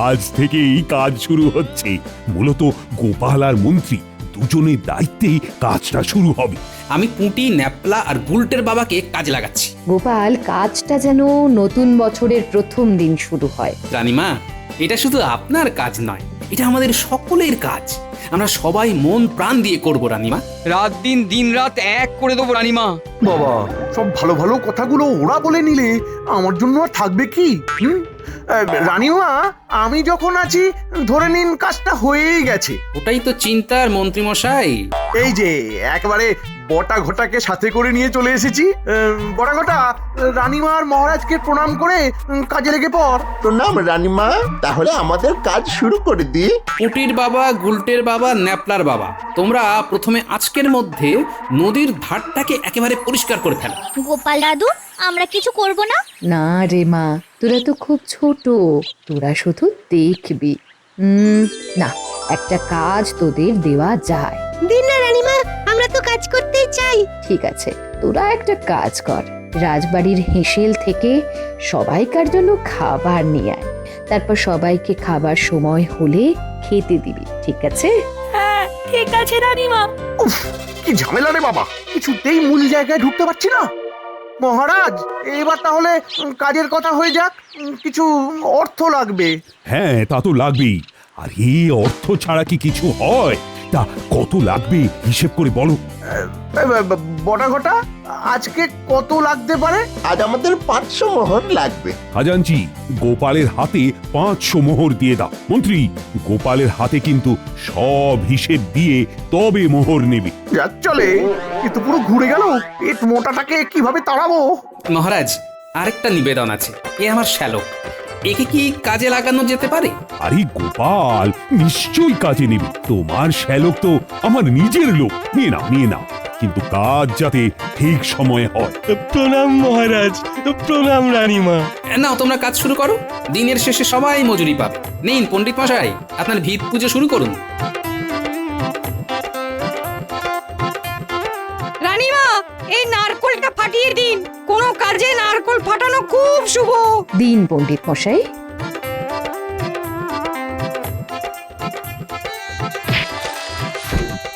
আজ থেকেই কাজ শুরু হচ্ছে। মূলত গোপাল আর মন্ত্রী দুজনের দায়িত্বেই কাজটা শুরু হবে। আমি পুঁটি, ন্যাপলা আর গুলটের বাবাকে কাজে লাগাচ্ছি। গোপাল, কাজটা যেন নতুন বছরের প্রথম দিন শুরু হয়। রানীমা, এটা শুধু আপনার কাজ নয়, এটা আমাদের সকলের কাজ। আমরা সবাই মন প্রাণ দিয়ে করব রানীমা। রাত দিন, দিন রাত এক করে দেবো রানীমা। বাবা, সব ভালো ভালো কথাগুলো ওরা বলে নিলে আমার জন্য আর থাকবে কি? রানীমা, আমি যখন আছি ধরে নিন কাজটা হয়েই গেছে। ওটাই তো চিন্তার মন্ত্রীমশাই। এই যে একেবারে বটা ঘটাকে সাথে করে নিয়ে চলে এসেছি। বটা ঘটা, রানীমা আর মহারাজকে প্রণাম করে কাজে লেগে পড়। প্রণাম রানীমা, তাহলে আমাদের কাজ শুরু করে দিই। পুটির বাবা, গুলটের বাবা, ন্যাপলার বাবা, তোমরা প্রথমে আজকের মধ্যে নদীর ধারটাকে একেবারে পরিষ্কার করে ফেলো। গোপাল দাদু, আমরা কিছু করব না? না রে মা, তোরা তো খুব ছোট, তোরা শুধু দেখবি। না, একটা কাজ তোদের দেওয়া যায়। দিন না রানীমা, আমরা তো কাজ করতেই চাই। ঠিক আছে, তোরা একটা কাজ কর, রাজবাড়ির হেঁসেল থেকে সবাইকার জন্য খাবার নিয়ে আয়। তারপর সবাইকে খাবার সময় হলে খেতে দিবি, ঠিক আছে? হ্যাঁ, ঠিক আছে রানীমা। উফ, কি ঝামেলা রে বাবা, কিছুতেই মূল জায়গায় ঢুকতে পারছি না। মহারাজ, এবার তাহলে কাজের কথা হয়ে যাক। কিছু অর্থ লাগবে। হ্যাঁ, তা তো লাগবেই। আর এই অর্থ ছাড়া কি কিছু হয়? তা কত লাগবে হিসেব করে বলো। বটা ঘটা, আজকে কত লাগতে পারে? আজ আমাদের 500 মোহর লাগবে। খাজানজি, গোপালের হাতে 500 মোহর দিয়ে দাও। মন্ত্রী, গোপালের হাতে কিন্তু সব হিসেব দিয়ে তবে মোহর নেবে। যা চলে, কিন্তু পুরো ঘুরে গেল। পেট মোটাটাকে কিভাবে তাড়াবো? মহারাজ, আরেকটা নিবেদন আছে। এ আমার শ্যালক, একে কি কাজে লাগানো যেতে পারে? আরে গোপাল নিশ্চয়ই কাজে নেবে। তোমার শ্যালক তো আমার নিজের লোক। নিয়ে নাও, নিয়ে নাও, কিন্তু কাজ যাতে ঠিক সময়ে হয়। প্রণাম মহারাজ, প্রণাম রানীমা। নাও, তোমরা কাজ শুরু করো। দিনের শেষে সবাই মজুরি পাবে। নিন পণ্ডিত মশাই, আপনার ভিত পুজো শুরু করুন। রানীমা, এই নারকোলটা ফাটিয়ে দিন। কোনো কাজে নারকোল ফাটানো খুব শুভ। দিন পণ্ডিত মশাই।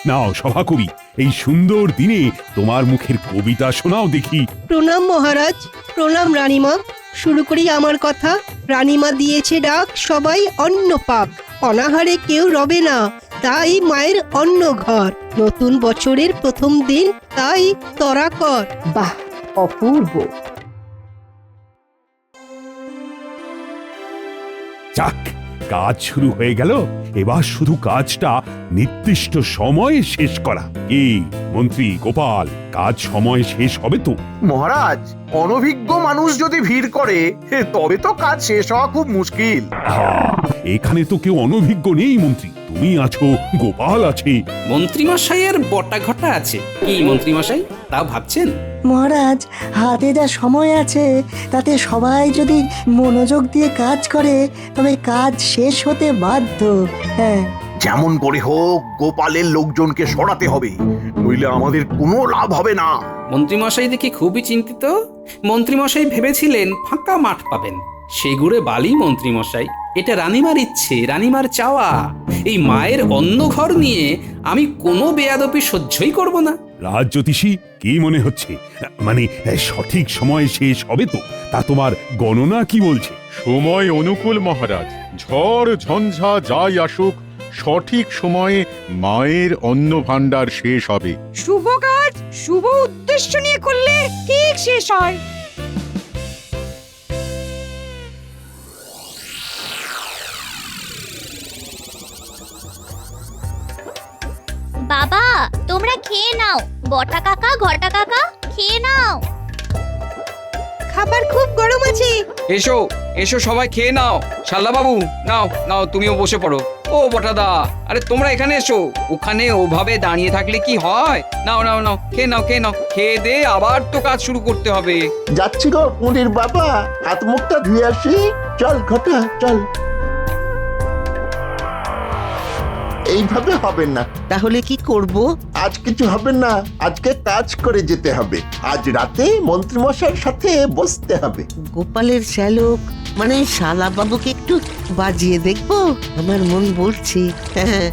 নাও সভাকবি, এই সুন্দর দিনে তোমার মুখের কবিতা শোনাও দেখি। প্রণাম মহারাজ, প্রণাম রানীমা। শুরু করি আমার কথা। রানীমা দিয়েছে ডাক, সবাই অন্ন পাক। অনাহারে কেউ রবে না, তাই মায়ের অন্ন ঘর। নতুন বছরের প্রথম দিন, তাই তরা কর। বাহ, অপূর্ব। যাক, কাজ শুরু হয়ে গেল। এবার শুধু কাজটা নির্দিষ্ট সময়ে শেষ করা। এই মন্ত্রী গোপাল, কাজ সময়ে শেষ হবে তো? মহারাজ, অনভিজ্ঞ মানুষ যদি ভিড় করে তবে তো কাজ শেষ হওয়া খুব মুশকিল। এখানে তো কেউ অনভিজ্ঞ নেই মন্ত্রী। তুমি আছো, গোপাল আছে। মন্ত্রীমশাইয়ের বটা ঘটা আছে। কি মন্ত্রীমশাই, তা ভাবছেন? মহারাজ, হাতে যা সময় আছে তাতে সবাই যদি মনোযোগ দিয়ে কাজ করে তবে কাজ শেষ হতে বাধ্য। হ্যাঁ, যেমন করে হোক গোপালের লোকজনকে সরাতে হবে, নইলে আমাদের কোনো লাভ হবে না। মন্ত্রীমশাই দেখি খুবই চিন্তিত। মন্ত্রীমশাই ভেবেছিলেন ফাঁকা মাঠ পাবেন। সেগুড়ে বালি মন্ত্রীমশাই। এটা রানীমার ইচ্ছে, রানীমার চাওয়া। এই মায়ের অন্য ঘর নিয়ে আমি কোনো বেয়াদপি সহ্যই করব না। রাজ জ্যোতিষী, কি মনে হচ্ছে? মানে সঠিক সময়ে শেষ হবে তো? তা তোমার গণনা কি বলছে? সময় অনুকূল মহারাজ। ঝড় ঝঞ্ঝা যাই আসুক, সঠিক সময়ে মায়ের অন্ন ভাণ্ডার শেষ হবে। শুভ কাজ শুভ উদ্দেশ্য নিয়ে করলে ঠিক শেষ হয়। বাবা, তোমরা খেয়ে নাও। বটা কাকা, ঘটা কাকা, খেয়ে নাও। খাবার খুব গরম আছে। এসো এসো, সবাই খেয়ে নাও। শাল্লা বাবু, নাও নাও, তুমিও বসে পড়ো। ও বটাদা, আরে তোমরা এখানে এসো। ওখানে ওভাবে দাঁড়িয়ে থাকলে কি হয়? নাও নাও নাও, খেয়ে নাও, খেয়ে নাও। খেয়ে দে আবার তো কাজ শুরু করতে হবে। যাচ্ছি গো পুরীর বাবা, হাত মুখটা ধুয়ে আসি। চল ঘটা, চল। এইভাবে হবে না। তাহলে কি করব? আজ কিছু হবে না, আজকে কাজ করে যেতে হবে। আজ রাতে মন্ত্রীমশাইয়ের সাথে বসতে হবে। গোপালের শ্যালক মানে শালা বাবুকে একটু বাজিয়ে দেখবো। আমার মন বলছে হ্যাঁ,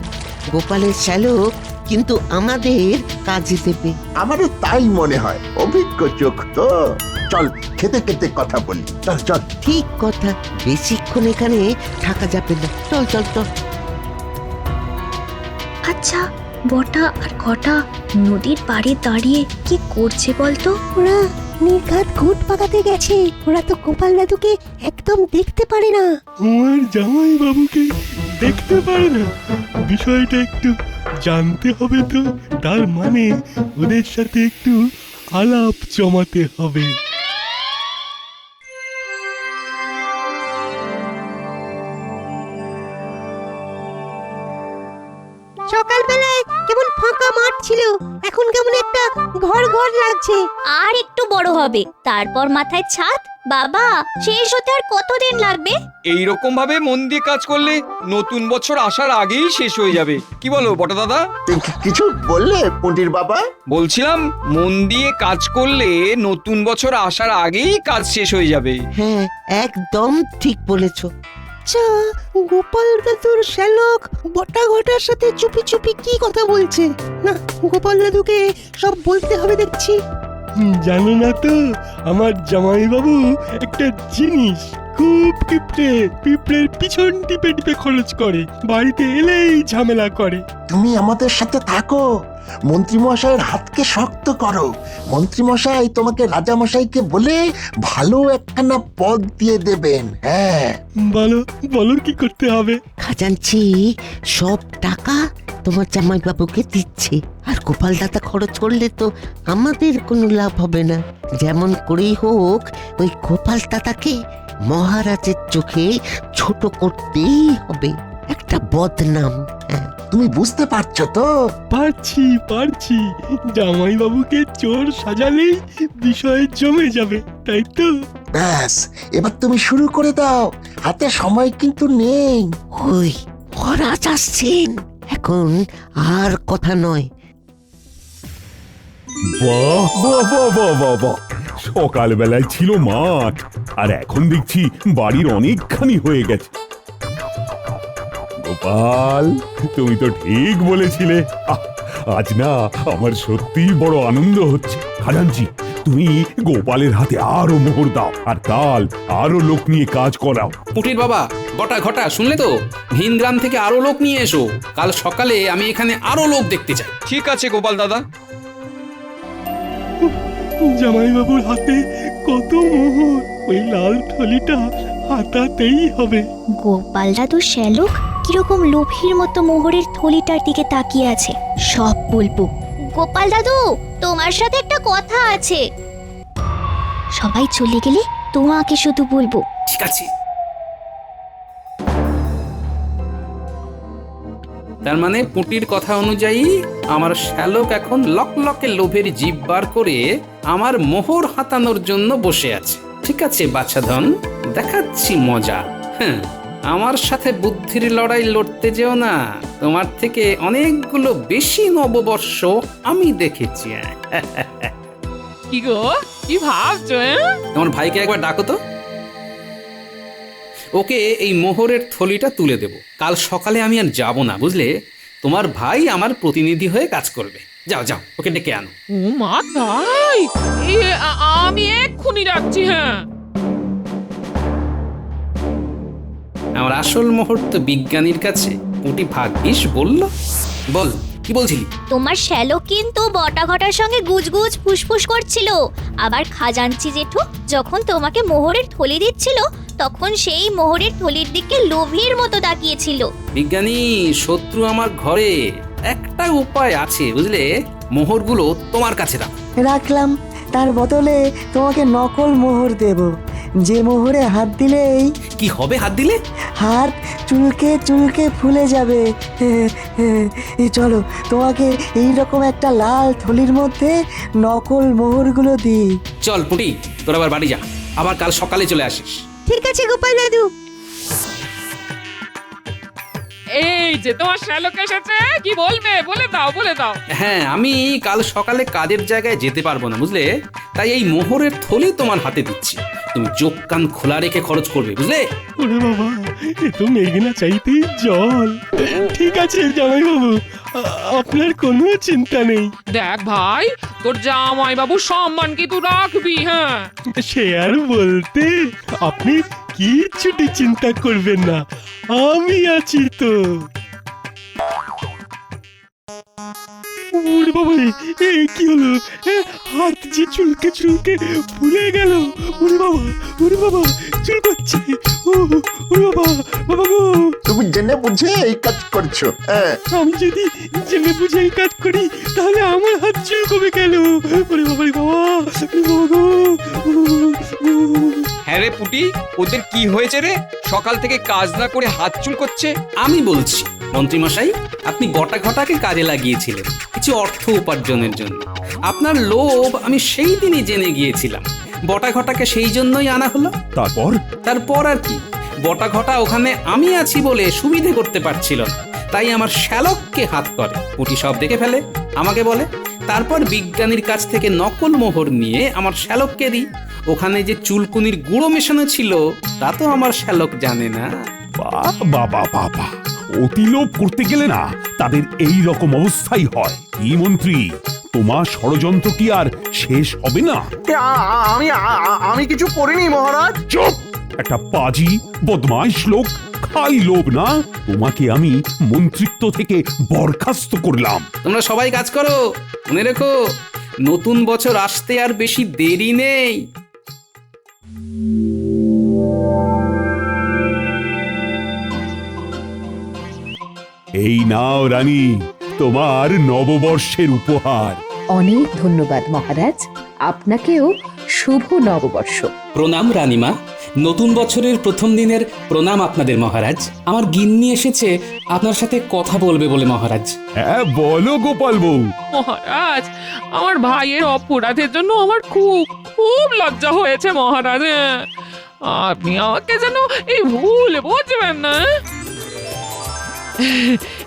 গোপালের শ্যালক কিন্তু আমাদের কাজে দেবে। আমারও তাই মনে হয়, অভিজ্ঞ চোখ তো। চল খেতে খেতে কথা বলি। চল চল। ঠিক কথা, বেশিক্ষণ এখানে থাকা যাবে না। চল চল চল। আচ্ছা, বটা আর ঘটা নদীর পাড়ে দাঁড়িয়ে কি করছে বলতো? ওরা নির্ঘাত ঘুট পাকাতে গেছে। ওরা তো গোপাল দাদুকে একদম দেখতে পারে না। আমার জামাই বাবুকে দেখতে পারে না? বিষয়টা একটু জানতে হবে তো। তার মানে ওদের সাথে একটু আলাপ জমাতে হবে। সকালবেলায় কেমন ফাঁকা মাঠ ছিল, এখন কেমন একটা ঘর ঘর লাগছে। আর একটু বড় হবে, তারপর মাথায় ছাদ। বাবা, শেষ হতে আর কতদিন লাগবে? এইরকম ভাবে মন দিয়ে কাজ করলে নতুন বছর আসার আগেই শেষ হয়ে যাবে। কি বলো বটা দাদা? কিছু বললে পুরীর বাবা? বলছিলাম মন দিয়ে কাজ করলে নতুন বছর আসার আগেই কাজ শেষ হয়ে যাবে। হ্যাঁ, একদম ঠিক বলেছো। আচ্ছা, গোপাল দাদুর শ্যালক বটা ঘটার সাথে চুপি চুপি কি কথা বলছে? না, গোপাল দাদুকে সব বলতে হবে দেখছি। জানো না তো, আমার জামাইবাবু একটা জিনিস খুব পিঁপড়ের পিছন টিপে টিপে খরচ করে, বাড়িতে এলেই ঝামেলা করে। তুমি আমাদের সাথে থাকো, মন্ত্রীমশাইয়ের হাতকে শক্ত করো। মন্ত্রীমশাই তোমাকে রাজামশাইকে বলে ভালো একখানা পদ দিয়ে দেবেন। হ্যাঁ, বলো বলো কি করতে হবে? খাজাঞ্চি সব টাকা তোমার জামাইবাবুকে দিচ্ছে, আর গোপাল দাদা খরচ করলে তো আমাদের কোনো লাভ হবে না। যেমন করেই হোক ওই গোপাল দাদাকে মহারাজের চোখে ছোট করতেই হবে, একটা বদনাম। হ্যাঁ, তুমি বুঝতে পারছো তো? পারছি। জামাইবাবুকে চোর সাজালেই বিষয় জমে যাবে, তাই তো? ব্যাস, এবার তুমি শুরু করে দাও, হাতে সময় কিন্তু নেই। ওই মহারাজ আসছেন, এখন আর কথা নয়। বাহ বাহ বাহ বাহ বাহ বাহ, সকালবেলায় ছিল মাঠ, আর এখন দেখছি বাড়ির অনেকখানি হয়ে গেছে। গোপাল, তুমি তো ঠিক বলেছিলে। আজ না আমার সত্যিই বড় আনন্দ হচ্ছে। খাজাঞ্চি, তুমি গোপালের হাতে আরো মোহর দাও, আর কাল আরো লোক নিয়ে কাজ করাও। পুটির বাবা, বটা ঘটা শুনলে তো? ভিন গ্রাম থেকে আরো লোক নিয়ে এসো, কাল সকালে আমি এখানে আরো লোক দেখতে চাই। ঠিক আছে গোপাল দাদা। জামাইবাবুর হাতে কত মোহর, ওই লাল থলিটা হাতাতেই হবে। গোপাল দাদু শ্যালক কিরকম লোভীর মতো মোহরের থলিটার দিকে তাকিয়ে আছে, সব বলবো। গোপাল দাদু, তোমার সাথে একটা কথা আছে। সবাই চলে গেলে তোমাকে শুধু বলবো। ঠিক আছে। তার মানে পুটির কথা অনুযায়ী আমার শ্যালক এখন লকলকে লোভের জিভ বার করে আমার মোহর হাতানোর জন্য বসে আছে। ঠিক আছে বাছাধন, দেখাচ্ছি মজা। হ্যাঁ, আমার সাথে বুদ্ধির লড়াই লড়তে যেও না, তোমার থেকে অনেকগুলো বেশি নববর্ষ আমি দেখেছি। কি গো, কি ভাবছো? তোমার ভাইকে একবার ডাকো তো, ওকে এই মোহরের থলিটা তুলে দেব। কাল সকালে আমি আর যাব না, বুঝলে? তোমার ভাই আমার প্রতিনিধি হয়ে কাজ করবে। যাও যাও, ওকে ডেকে আনো। ও মা তাই? আমি এক্ষুনি যাচ্ছি। হ্যাঁ, আমার আসল মোহর তো বিজ্ঞানীর কাছে। পুটি ভাগ্যিস বলল। বল, কি বলছিলি? তোমার শ্যালক কিন্তু বটা ঘটার সঙ্গে গুজগুজ ফুসফুস করছিল। আবার খাজাঞ্চি জেঠু যখন তোমাকে মোহরের থলি দিচ্ছিল, তখন সেই মোহরের থলির দিকে লোভীর মতো তাকিয়েছিল। বিজ্ঞানী, শত্রু আমার ঘরে। একটা উপায় আছে, বুঝলে? মোহরগুলো তোমার কাছে রাখো। রাখলাম, তার বদলে তোমাকে নকল মোহর দেব, যে মোহরে হাত দিলেই কি হবে? হাত দিলে হাত চুলকে চুলকে ফুলে যাবে। চলো, তোমাকে এইরকম একটা লাল থলির মধ্যে নকল মোহরগুলো দিই। চল পুটি, তোর আবার বাড়ি যা, আবার কাল সকালে চলে আসিস। ঠিক আছে গোপাল দাদু। এই যে তোমার শ্যালক এসেছে, কি বলবে? বলে দাও, বলে দাও। হ্যাঁ, আমি কাল সকালে কাজের জায়গায় যেতে পারবো না, বুঝলে? তাই এই মোহরের থলি তোমার হাতে দিচ্ছি, তুমি চোখ কান খোলা রেখে খরচ করবে, বুঝলে? ওরে বাবা, এ তো মেঘনা চাইতেই জল। ঠিক আছে জামাইবাবু, আপনার কোনো চিন্তা নেই। দেখ ভাই, তোর জামাই বাবু সম্মান কি তুই রাখবি? হ্যাঁ, সে আর বলতে, আপনি কিচ্ছুটি চিন্তা করবেন না, আমি আছি তো। ওরে বাবা, কি হলো? হাত যে চুলকে চুলকে ফুলে গেল। ওরে বাবা, চুল করছে। ওরে বাবা, বাবা গো। তুমি জেনে বুঝে এই কাজ করছো? আমি যদি জেনে বুঝে এই কাজ করি, তাহলে আমার হাত চুল কমে গেল। ওরে বাবা, বাবা গো। হ্যাঁ রে পুটি, ওদের কি হয়েছে রে? সকাল থেকে কাজ না করে হাত চুল করছে। আমি বলছি মন্ত্রীমশাই, আপনি বটা ঘটাকে কাজে লাগিয়েছিলেন কিছু অর্থ উপার্জনের জন্য। আপনার লোভ আমি সেই দিনই জেনে গিয়েছিলাম। বটা ঘটাকে সেই জন্যই আনা হলো। তারপর আর কি, বটা ঘটা ওখানে আমি আছি বলে সুবিধে করতে পারছিল না, তাই আমার শ্যালককে হাত করে। পুটি সব দেখে ফেলে, আমাকে বলে। তারপর বিজ্ঞানীর কাছ থেকে নকল মোহর নিয়ে আমার শ্যালককে দিই। ওখানে যে চুলকুনির গুঁড়ো মেশানো ছিল তা তো আমার শ্যালক জানে না। বাবা বাবা, অতি লোভ করতে গেলে না তাদের এই রকম অবস্থাই হয়। কি মন্ত্রী, তোমার ষড়যন্ত্র কি আর শেষ হবে না? আমি কিছু করিনি মহারাজ। চুপ! একটা পাজি বদমাইশ লোক, খাই লোভ না? তোমাকে আমি মন্ত্রিত্ব থেকে বরখাস্ত করলাম। তোমরা সবাই কাজ করো, মনে রেখো নতুন বছর আসতে আর বেশি দেরি নেই। এই নাও রানী, তোমার নববর্ষের উপহার। অনেক ধন্যবাদ মহারাজ, আপনাকেও শুভ নববর্ষ। প্রণাম রানীমা, নতুন বছরের প্রথম দিনের প্রণাম আপনাদের মহারাজ। আমার গিন্নি এসেছে আপনার সাথে কথা বলবে বলে মহারাজ। হ্যাঁ বলো গোপাল বউ। মহারাজ, আমার ভাইয়ের অপরাধের জন্য আমার খুব খুব লজ্জা হয়েছে মহারাজ। আপনি আমাকে যেন এই ভুল বুঝবেন না।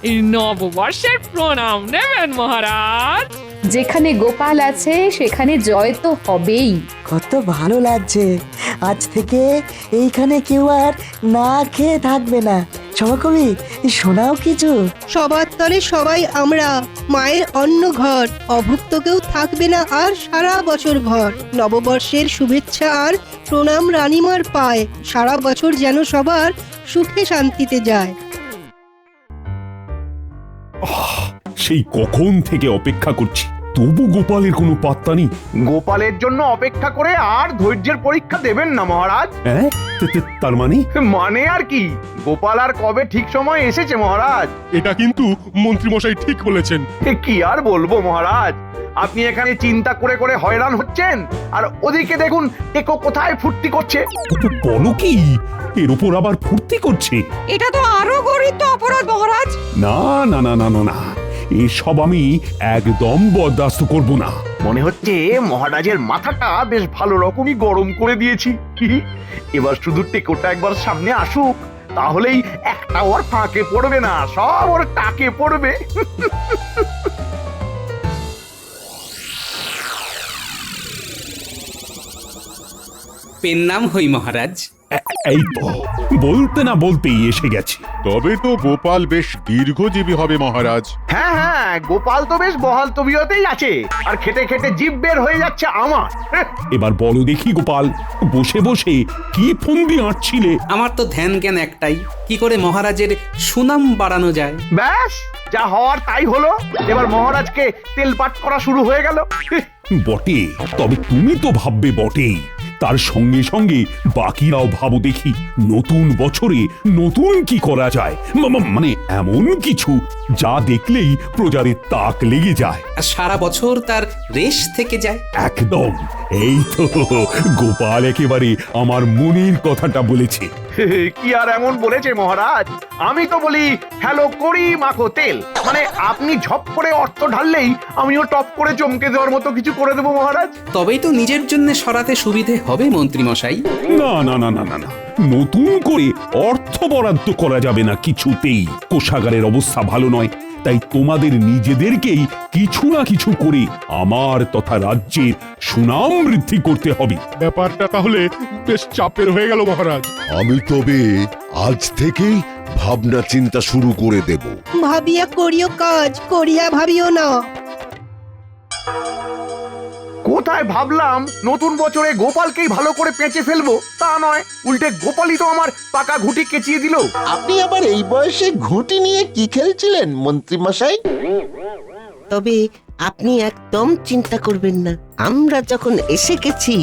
এই নববর্ষের প্রণাম নেবেন মহারাজ। যেখানে গোপাল আছে সেখানে জয় তো হবেই। কত ভালো লাগছে, আজ থেকে এইখানে কেউ আর না খেয়ে থাকবে না। সভাকবি, শোনাও কিছু। সবার তরে সবাই আমরা, মায়ের অন্ন ঘর, অভুক্ত কেউ থাকবে না আর সারা বছর ভর। নববর্ষের শুভেচ্ছা আর প্রণাম রানীমার পায়, সারা বছর যেন সবার সুখে শান্তিতে যায়। সেই কখন থেকে অপেক্ষা করছি, তবু গোপালের কোনো পাত্তা নেই। গোপালের জন্য অপেক্ষা করে আর ধৈর্যের পরীক্ষা দেবেন না মহারাজ। হ্যাঁ, তার মানে? মানে আর কি, গোপাল আর কবে ঠিক সময় এসেছে মহারাজ। এটা কিন্তু মন্ত্রীমশাই ঠিক বলেছেন। কি আর বলবো মহারাজ, আপনি এখানে চিন্তা করে করে হয়রান হচ্ছেন, আর ওদিকে দেখুন টেকো কোথায় ফুর্তি করছে। বলো কি, এর উপর আবার ফুর্তি করছে? এটা তো আরো গরিত অপরাধ মহারাজ। না না না না না না, এসব আমি একদম বরদাস্ত করব না। মনে হচ্ছে মহারাজের মাথাটা বেশ ভালো রকমই গরম করে দিয়েছি। এবার শুধু টেকোটা একবার সামনে আসুক, তাহলেই একটা ওর ফাঁকে পড়বে না, সব ওর টাকে পড়বে। পেন নাম হই মহারাজ। এই তো বলতে না বলতেই এসে গেছে। তবে তো গোপাল বেশ দীর্ঘজীবী হবে মহারাজ। হ্যাঁ হ্যাঁ, গোপাল তো বেশ বহাল তবিয়তেই আছে, আর খেটে খেটে জিভ বের হয়ে যাচ্ছে আমার। এবার বলো দেখি গোপাল, বসে বসে কি ফন্দি আঁটছিলে? আমার তো ধ্যান জ্ঞান একটাই, কি করে মহারাজের সুনাম বাড়ানো যায়। ব্যাস, যা হওয়ার তাই হলো। এবার মহারাজকে তেলপাট করা শুরু হয়ে গেল। বটে, তবে তুমি তো ভাববে বটেই, তার সঙ্গে সঙ্গে বাকিরাও ভাবো দেখি, নতুন বছরে নতুন কি করা যায়। মানে এমন কিছু যা দেখলেই প্রজাদের তাক লেগে যায়, আর সারা বছর তার রেশ থেকে যায়। একদম, এই তো গোপাল একেবারে আমার মনের কথাটা বলেছে। কি আর এমন বলেছে মহারাজ, আমি তো বলি হ্যালো করি মাখো তেল, মানে আপনি ঝপ করে অর্থ ঢাললেই আমিও টপ করে চমকে দেওয়ার মতো কিছু করে দেবো মহারাজ। তবেই তো নিজের জন্য সরাতে সুবিধে হবে মন্ত্রী মশাই। না না না না না না, নতুন করে অর্থ বরাদ্দ করা যাবে না কিছুতেই। কোষাগারের অবস্থা ভালো নয়, তাই তোমাদের নিজেদেরকেই কিছু না কিছু করে আমার তথা রাজ্যের সুনাম বৃদ্ধি করতে হবে। ব্যাপারটা তাহলে বেশ চাপের হয়ে গেল মহারাজ। আমি তবে আজ থেকেই ভাবনা চিন্তা শুরু করে দেব। ভাবিয়া করিও কাজ, করিয়া ভাবিও না। কোথায় ভাবলাম নতুন বছরে গোপালকেই ভালো করে পেঁচে ফেলবো, তা নয়, উল্টে গোপালই তো আমার পাকা ঘুঁটি কেচিয়ে দিল। আপনি আবার এই বয়সে ঘুঁটি নিয়ে কি খেলছিলেন মন্ত্রী মশাই? তবে আপনি একদম চিন্তা করবেন না, আমরা যখন এসে গেছি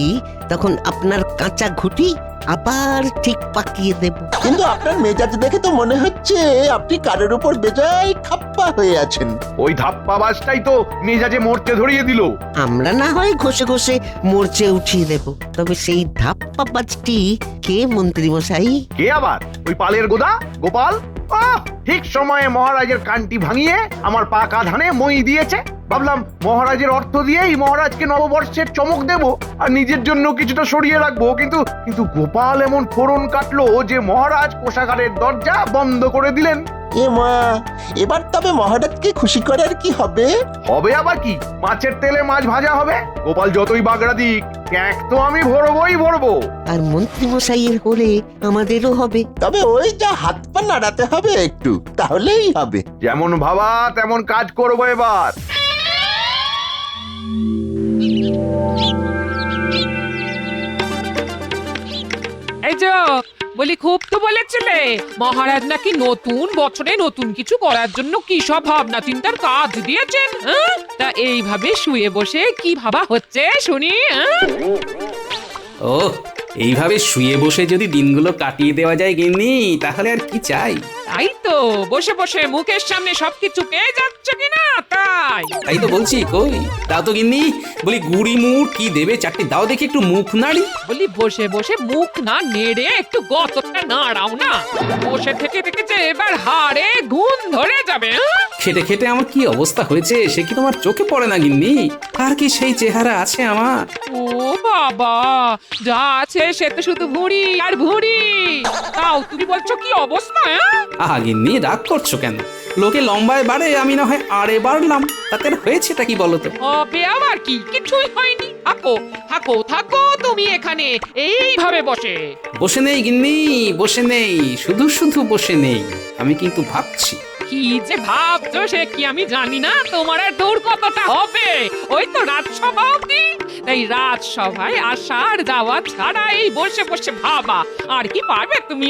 তখন আপনার কাঁচা ঘুঁটি আবার ঠিক পাকিয়ে দেব। কিন্তু আপনার মেজাজ দেখে তো মনে হচ্ছে আপনি কারোর উপর বেজায় খাপ্পা হয়ে আছেন। ওই ধাপ্পাবাজটাই তো মেজাজে মরচে ধরিয়ে দিল। আমরা না হয় ঘষে ঘষে মরচে উঠিয়ে দেব, তবে সেই ধাপ্পাবাজটি কে মন্ত্রী মশাই? কে আবার? ওই পালের গোদা গোপাল। ঠিক সময়ে মহারাজের কানটি ভাঙিয়ে আমার পাকা ধানে মই দিয়েছে। ভাবলাম মহারাজের অর্থ দিয়েই মহারাজকে নববর্ষের চমক দেব আর নিজের জন্য কিছুটা সরিয়ে রাখবো, কিন্তু গোপাল এমন ফোড়ন কাটলো যে মহারাজ কোষাগারের দরজা বন্ধ করে দিলেন। এ মা, এবার তবে মহারাজকে খুশি করার কি হবে? হবে আবার কি, মাছের তেলে মাছ ভাজা হবে। গোপাল যতই বাগড়া দিক, ক্যাক তো আমি ভরবই ভরবো। আর মন্ত্রী মশাইয়ের হলে আমাদেরও হবে। তবে ওই যা হাত পা নাড়াতে হবে একটু, তাহলেই হবে। যেমন ভাবা তেমন কাজ করবো এবার। এই যে বলি, খুব তো বলেছিলে মহারাজ নাকি নতুন বছরে নতুন কিছু করার জন্য কি সব ভাবনা চিন্তার কাজ দিয়েছেন। হ্যাঁ? তা এইভাবে শুয়ে বসে কি ভাবা হচ্ছে শুনি? ও, এইভাবে শুয়ে বসে যদি দিনগুলো কাটিয়ে দেওয়া যায় গিন্নি, তাহলে আর কি চাই? তাই তো, বসে বসে মুখের সামনে সবকিছু পেয়ে যাচ্ছে কিনা তাই। তাই তো বলছি, কই দাও তো গিন্নি। বলি গুড়ি মুড় কি দেবে, চারটি দাও দেখি, একটু মুখ নাড়ি। বলি বসে বসে মুখ না নেড়ে একটু গতটা নাড়াও না। বসে থেকে থেকে যে এবার হাড়ে ঘুম ধরে যাবে। খেটে খেটে আমার কি অবস্থা হয়েছে সে কি তোমার চোখে পড়ে না গিন্নি? আর কি সেই চেহারা আছে আমার? ও বাবা, যা আছে সে তো শুধু ভুঁড়ি আর ভুঁড়ি। তাও তুমি বলছো কি অবস্থা? আহা গিন্নি, রাগ করছো কেন? লোকে লম্বায় বাড়ে, আমি না হয় আড়ে বাড়লাম, তাতে হয়েছেটা কি বলো তো? হবে আবার কি, কিছুই হয়নি। থাকো থাকো থাকো তুমি এখানে এইভাবে বসে। বসে নেই গিন্নি, বসে নেই, শুধু শুধু বসে নেই, আমি কিন্তু ভাবছি। কি যে ভাবছো সে কি আমি জানি না? তোমার আর দূর কতটা হবে, ওই তো রাজসভা অবধি। তাই রাজসভায় আসার যাওয়া ছাড়া এই বসে বসে ভাবা আর কি পারবে তুমি?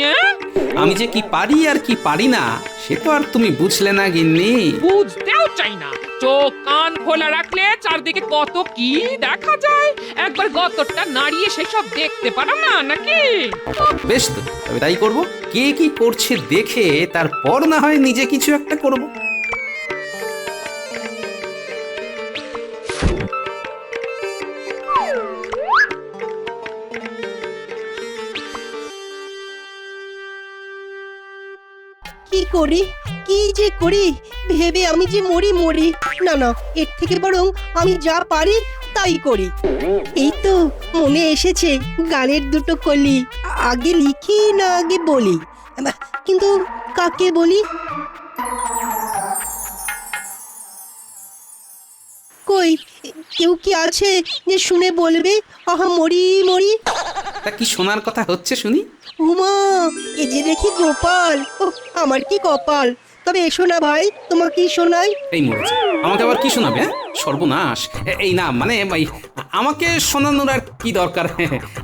আমি যে কি পারি আর কি পারি না সে তো আর তুমি বুঝলে না গিন্নি। বুঝতেও চাই না। চোখ কান খোলা রাখলে চারদিকে কত কি দেখা যায়, একবার গতরটা নাড়িয়ে সেসব দেখতে পারো না নাকি? বেশ তো, তবে তাই করব। কে কি করছে দেখে তারপর না হয় নিজে কিছু একটা করব। কি করি, কি যে করি ভেবে আমি যে মরি মরি। না না, এর থেকে বরং আমি যা পারি তাই করি। এই তো মনে এসেছে গানের দুটো কলি। আগে লিখি না আগে বলি? কিন্তু কাকে বলি? কই কেউ কি আছে যে শুনে বলবে আহা মরি মরি? তা কি শোনার কথা হচ্ছে শুনি? উমা, এ যে দেখি গোপাল। ও আমার কি কপাল। তবে এসো না ভাই, তোমাকেই শোনাই। এই মরেছে, আমাকে আবার কি শোনাবে? সর্বনাশ। এই না মানে আমাকে শোনানোর আর কি দরকার?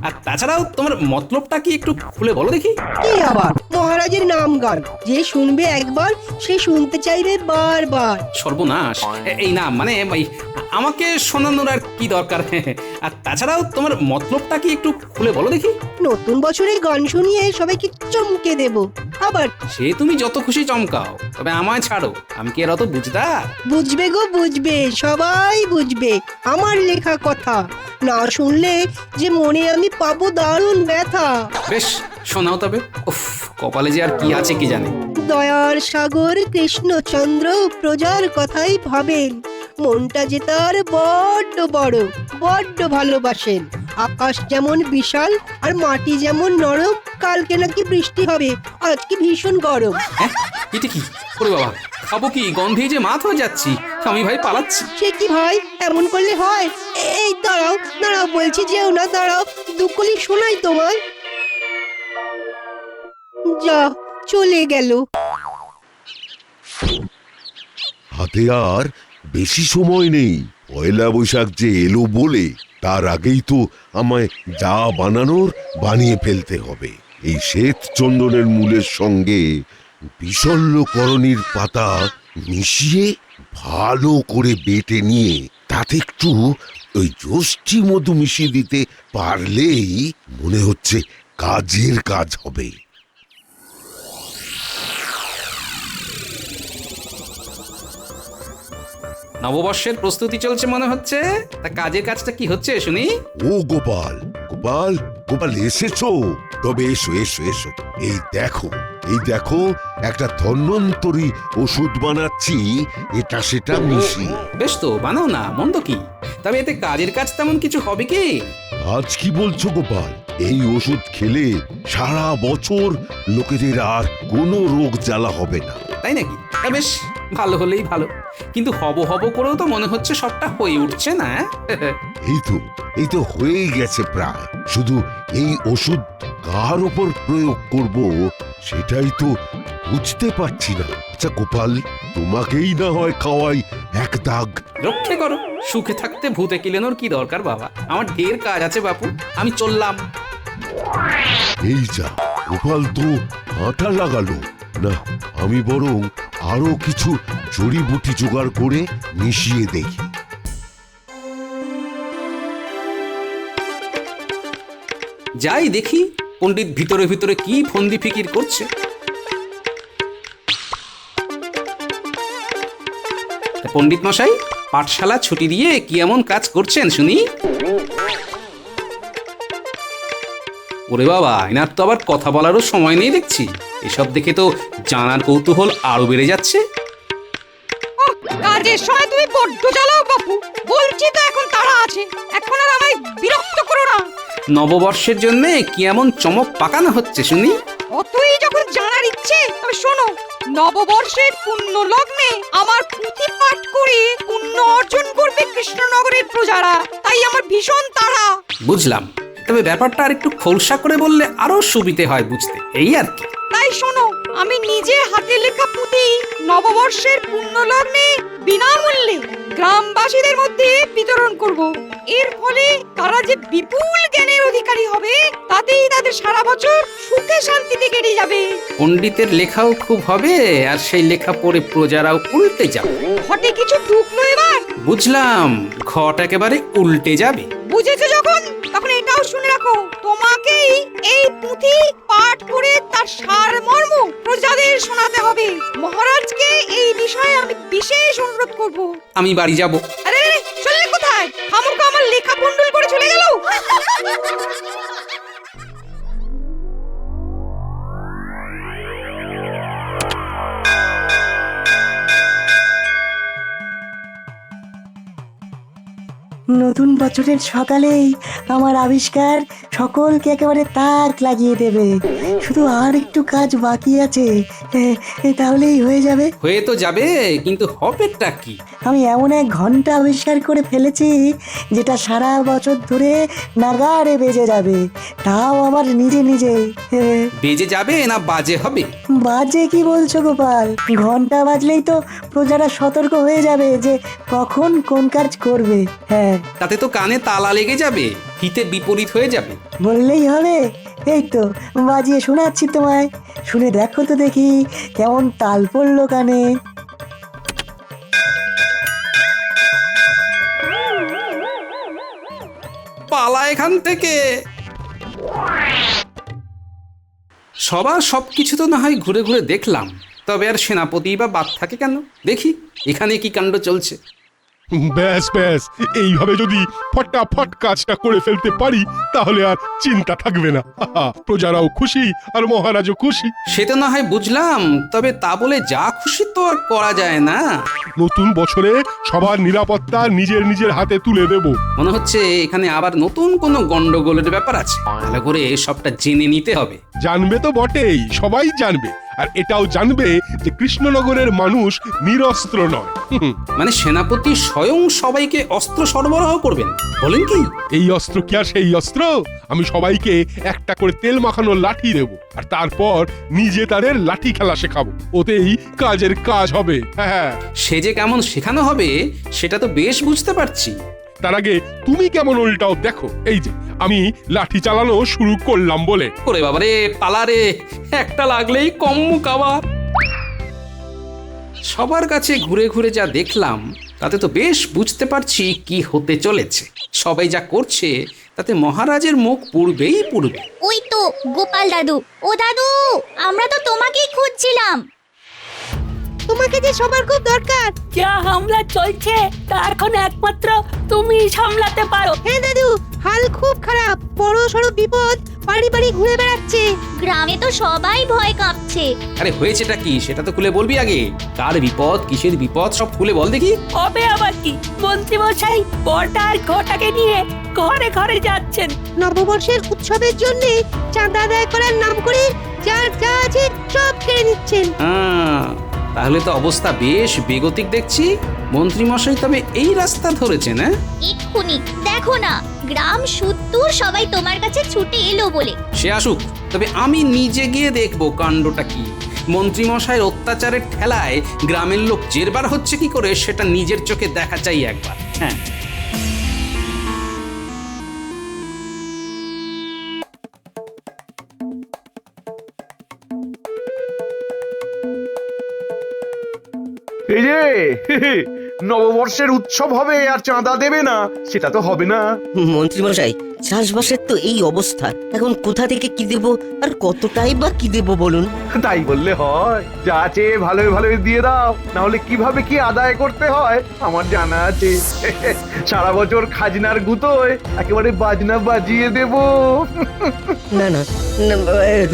আর তাছাড়াও তোমার মতলবটা কি একটু খুলে বলো দেখি। কি আবার মহারাজের নাম গান, যে শুনবে একবার সে শুনতে চাইবে বারবার। সর্বনাশ। এই না মানে আমাকে শোনানোর আর কি দরকার? আর তাছাড়াও তোমার মতলবটা কি একটু খুলে বলো দেখি। নতুন বছরের গান শুনিয়ে সবাইকে চমকে দেব। আবার সে তুমি যত খুশি চমকাও, তবে আমায় ছাড়ো, আমি কি এর অত বুঝদার? বুঝবে গো বুঝবে, সবাই বুঝবে আমার লেখা কথা। না শুনলে যে মনে আমি পাবো দারুণ ব্যথা। বেশ শোনাও তবে। উফ, কপালে যে আর কি আছে কি জানে। দয়ার সাগর কৃষ্ণচন্দ্র প্রজার কথাই ভাবেন, মনটা যে তার বড্ড বড়, বড্ড ভালোবাসেন। আকাশ যেমন বিশাল আর মাটি যেমন নরম। কালকে নাকি বৃষ্টি হবে, আজকে ভীষণ গরম। হ্যাঁ, এটা কি? ওরে বাবা, খাবো কি? গন্ধে যে মাথা হয়ে যাচ্ছি, আমি ভাই পালাচ্ছি। সে কি ভাই, এমন করলে হয়? এই দাঁড়াও দাঁড়াও বলছি, যেও না, দাঁড়াও, দুকলি শোনাই তোমায়। যা চলে গেল। হাতে আর বেশি সময় নেই। পয়লা বৈশাখ যে এলো বলে তার আগেই তো আমায় যা বানানোর বানিয়ে ফেলতে হবে। এই শ্বেত চন্দনের মূলের সঙ্গে বিশল্যকরণীর পাতা মিশিয়ে ভালো করে বেটে নিয়ে তাতে একটু ওই যষ্টি মধু মিশিয়ে দিতে পারলেই মনে হচ্ছে কাজের কাজ হবে। নববর্ষের প্রস্তুতি চলছে মনে হচ্ছে। তা কাজের কাজটা কি হচ্ছে শুনি? ও গোপাল, গোপাল, গোপাল এসেছো? তবে এসো এসো এসো। এই দেখো একটা ধন্বন্তরী ওষুধ বানাচ্ছি, এটা সেটা মিশিয়ে। বেশ তো, বানাও না, মন্দ কি। তবে এতে কাজের কাজ তেমন কিছু হবে কি? আজ কি বলছো গোপাল? এই ওষুধ খেলে সারা বছর লোকেদের আর কোনো রোগ জ্বালা হবে না। তাই নাকি? বেশ, ভালো হলেই ভালো, কিন্তু হব হব করেও তো মনে হচ্ছে সবটা হয়ে উঠছে না। এই তো হয়েই গেছে প্রায়। শুধু এই ওষুধ কার উপর প্রয়োগ করব সেটাই তো বুঝতে পারছি না। আচ্ছা গোপাল, তোমাকেই না হয় খাওয়াই এক দাগ। রক্ষে করো, সুখে থাকতে ভূতে কিলেনোর কি দরকার বাবা? আমার ঢের কাজ আছে বাপু, আমি চললাম। এই যা, গোপাল তো আটা লাগালো না। আমি বরং আরো কিছু জড়িবুটি জোগাড় করে মিশিয়ে দেখি। যাই দেখি পণ্ডিত ভিতরে ভিতরে কি ফন্দি ফিকির করছে। পণ্ডিত মশাই, পাঠশালা ছুটি দিয়ে কি এমন কাজ করছেন শুনি? ওরে বাবা, এনার তো আবার কথা বলারও সময় নেই দেখছি। এসব দেখে তো জানার কৌতূহল আরো বেড়ে যাচ্ছে। কাজের সময় তুমি বড্ড জ্বালাও বাপু, বলছি তো এখন তাড়া আছে, এখন আর আমায় বিরক্ত করো না। নববর্ষের জন্য কি এমন চমক পাকানো হচ্ছে শুনি? অতই যখন জানার ইচ্ছে, তবে শোনো, নববর্ষের পুণ্য লগ্নে আমার পুঁথি পাঠ করে পুণ্য অর্জন করবে কৃষ্ণনগরের প্রজারা, তাই আমার ভীষণ তাড়া। বুঝলাম, তবে ব্যাপারটা আর একটু খোলসা করে বললে আরো সুবিধে হয় বুঝতে, এই আর কি। তাই শোনো, আমি নিজে হাতে লেখা পুঁথি নববর্ষের পুণ্য লগ্নে বিনামূল্যে গ্রামবাসীদের মধ্যে বিতরণ করব। এর ফলে তারা যে বিপুল জ্ঞানের অধিকারী হবে, তাতেই তাদের সারা বছর সুখে শান্তিতে কেটে যাবে। পণ্ডিতের লেখাও খুব হবে, আর সেই লেখা পড়ে প্রজারাও উল্টে যাবে। ঘটে কিছু ঢুকলো এবার? বুঝলাম, ঘট একেবারে উল্টে যাবে। বুঝেছো যখন, তখন এটাও শুনে রাখো, তোমাকেই এই পুঁথি পাঠ করে তার সারমর্ম প্রজাদের শোনাতে হবে। মহারাজকে এই বিষয়ে আমি বিশেষ অনুরোধ করব। আমি বাড়ি যাব। আরে চললে কোথায়? খামুকা আমার লেখা বন্ডল করে চলে গেল। নতুন বছরের সকালেই আমার আবিষ্কার সকলকে একেবারে তাক লাগিয়ে দেবে। শুধু আর একটু কাজ বাকি আছে, তাহলেই হয়ে যাবে। হয়ে তো যাবে, কিন্তু হবেটা কি? আমি এমন এক ঘন্টা আবিষ্কার করে ফেলেছি যেটা সারা বছর ধরে নাগাড়ে বেজে যাবে, তাও আবার নিজে নিজে। বেজে যাবে না বাজে হবে? বাজে কি বলছো গোপাল? ঘন্টা বাজলেই তো প্রজারা সতর্ক হয়ে যাবে যে কখন কোন কাজ করবে। হ্যাঁ, তাতে তো কানে তালা লেগে যাবে, হিতে বিপরীত হয়ে যাবে। বললেই হবে। এই তো বাজিয়ে শোনাচ্ছি তোমায়, শুনে দেখো তো দেখি কেমন তাল পড়লো কানে। পালা এখান থেকে। সবার সবকিছু তো না হয় ঘুরে ঘুরে দেখলাম, তবে আর সেনাপতি বা বাদ থাকে কেন? দেখি এখানে কি কাণ্ড চলছে। ব্যাস ব্যাস, এইভাবে যদি ফটাফট কাজটা করে ফেলতে পারি তাহলে আর চিন্তা থাকবে না। প্রজারাও খুশি আর মহারাজও খুশি। সে তো না হয় বুঝলাম, তবে তা বলে যা খুশি তো আর করা যায় না। নতুন বছরে সবার নিরাপত্তা নিজের নিজের হাতে তুলে দেব। মনে হচ্ছে এখানে আবার নতুন কোনো গন্ডগোলের ব্যাপার আছে, ভালো করে সবটা জেনে নিতে হবে। জানবে তো বটেই, সবাই জানবে। আর এটাও জানবে যে কৃষ্ণনগরের মানুষ নিরস্ত্র নয়। মানে সেনাপতি স্বয়ং সবাইকে অস্ত্র সরবরাহ করবেন বলেন কি? এই অস্ত্র কি আর সেই অস্ত্র? আমি সবাইকে একটা করে তেল মাখানো লাঠি দেব, আর তারপর নিজে তাদের লাঠি খেলা শেখাবো। ওতেই কাজের কাজ হবে। হ্যাঁ, সে যে কেমন শেখানো হবে সেটা তো বেশ বুঝতে পারছি। তার আগে তুমি কেমন উল্টাও দেখো। এই যে আমি লাঠি চালানো শুরু করলাম বলে। ওরে বাবারে, পালারে, একটা লাগলেই কম্মু কাবা। সবার কাছে ঘুরে ঘুরে যা দেখলাম তাতে তো বেশ বুঝতে পারছি কি হতে চলেছে। সবাই যা করছে তাতে মহারাজের মুখ পুড়বেই পুড়বে। ওই তো গোপাল দাদু। ও দাদু, আমরা তো তোমাকেই খুঁজছিলাম। তোমাকে যে সবার খুব দরকার। যা হামলা চলছে তা এখন একমাত্র তুমি সামলাতে পারো। হ্যাঁ দাদু, হাল খুব খারাপ, বড় সড়ো বিপদ বাড়ি বাড়ি ঘুরে বেড়াচ্ছে। গ্রামে তো সবাই ভয় কাঁপছে। আরে হয়েছেটা কি সেটা তো খুলে বলবি আগে। কার বিপদ, কিসের বিপদ, সব খুলে বল দেখি। হবে আবার কি, মন্ত্রী মশাই বড়টা আর ঘটাকে নিয়ে ঘরে ঘরে যাচ্ছেন। নববর্ষের উৎসবের জন্য চাঁদা আদায় করার নাম করে যার যা আছে সব কেড়ে নিচ্ছেন। তাহলে তো অবস্থা বেশ বেগতিক দেখছি। মন্ত্রীমশাই তবে এই রাস্তা ধরেছেন, হ্যাঁ? এক্ষুনি দেখো না, গ্রাম সুত্তুর সবাই তোমার কাছে ছুটে এলো বলে। সে আসুক, তবে আমি নিজে গিয়ে দেখবো কাণ্ডটা কি। মন্ত্রীমশাইয়ের অত্যাচারের ঠেলায় গ্রামের লোক জেরবার হচ্ছে কি করে সেটা নিজের চোখে দেখা চাই একবার। হ্যাঁ, এই যে নববর্ষের উৎসব হবে আর চাঁদা দেবে না, সেটা তো হবে না। মন্ত্রীমশাই, চাষবাসের তো এই অবস্থা, এখন কোথা থেকে কি দেব আর কতটাই বা কি দেব বলুন? তাই বললে হয়? যা আছে ভালোই ভালোই দিয়ে দাও, না হলে কিভাবে কি আদায় করতে হয় আমার জানা আছে। সারা বছর খাজনার গুতোয় একেবারে বাজনা বাজিয়ে দেব। না না না,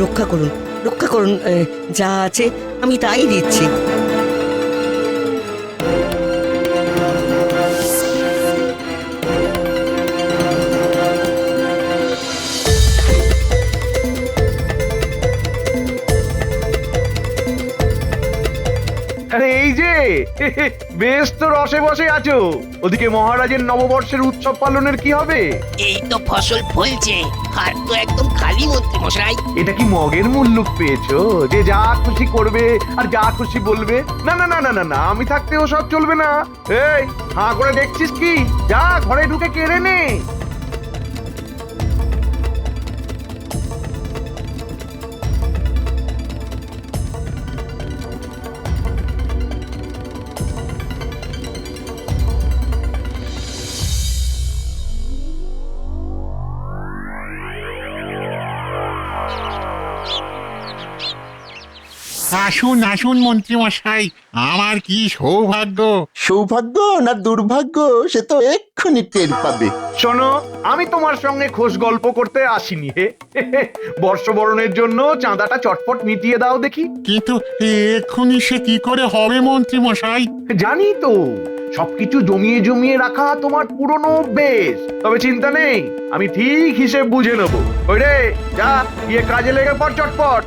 রক্ষা করুন, রক্ষা করুন, যা আছে আমি তাই দিচ্ছি। আরে এই যে বেশ তো রসে বসে আছো, ওদিকে মহারাজের নববর্ষের উৎসব পালনের কি হবে? এই তো ফসল ফলছে, হাত তো একদম খালি মন্ত্রীমশাই। এটা কি মগের মুল্লুক পেয়েছো যে যা খুশি করবে আর যা খুশি বলবে? না না না না না না, আমি থাকতে ও সব চলবে না। এই হাঁ করে দেখছিস কি? যা ঘরে ঢুকে কেড়ে নে। আসুন আসুন মন্ত্রীমশাই, আমার কি সৌভাগ্য। সৌভাগ্য না দুর্ভাগ্য সে তো এক্ষুনি টের পাবে। শোনো, আমি তোমার সঙ্গে খোশ গল্প করতে আসিনি হে। বর্ষবরণের জন্য চাঁদাটা চটপট মিটিয়ে দাও দেখি। কিন্তু এক্ষুনি সে কি করে হবে মন্ত্রীমশাই? জানি তো, সবকিছু জমিয়ে জমিয়ে রাখা তোমার পুরনো অভ্যেস, তবে চিন্তা নেই, আমি ঠিক হিসেব বুঝে নেবো। ওই রে, যা গিয়ে কাজে লেগে পড় চটপট।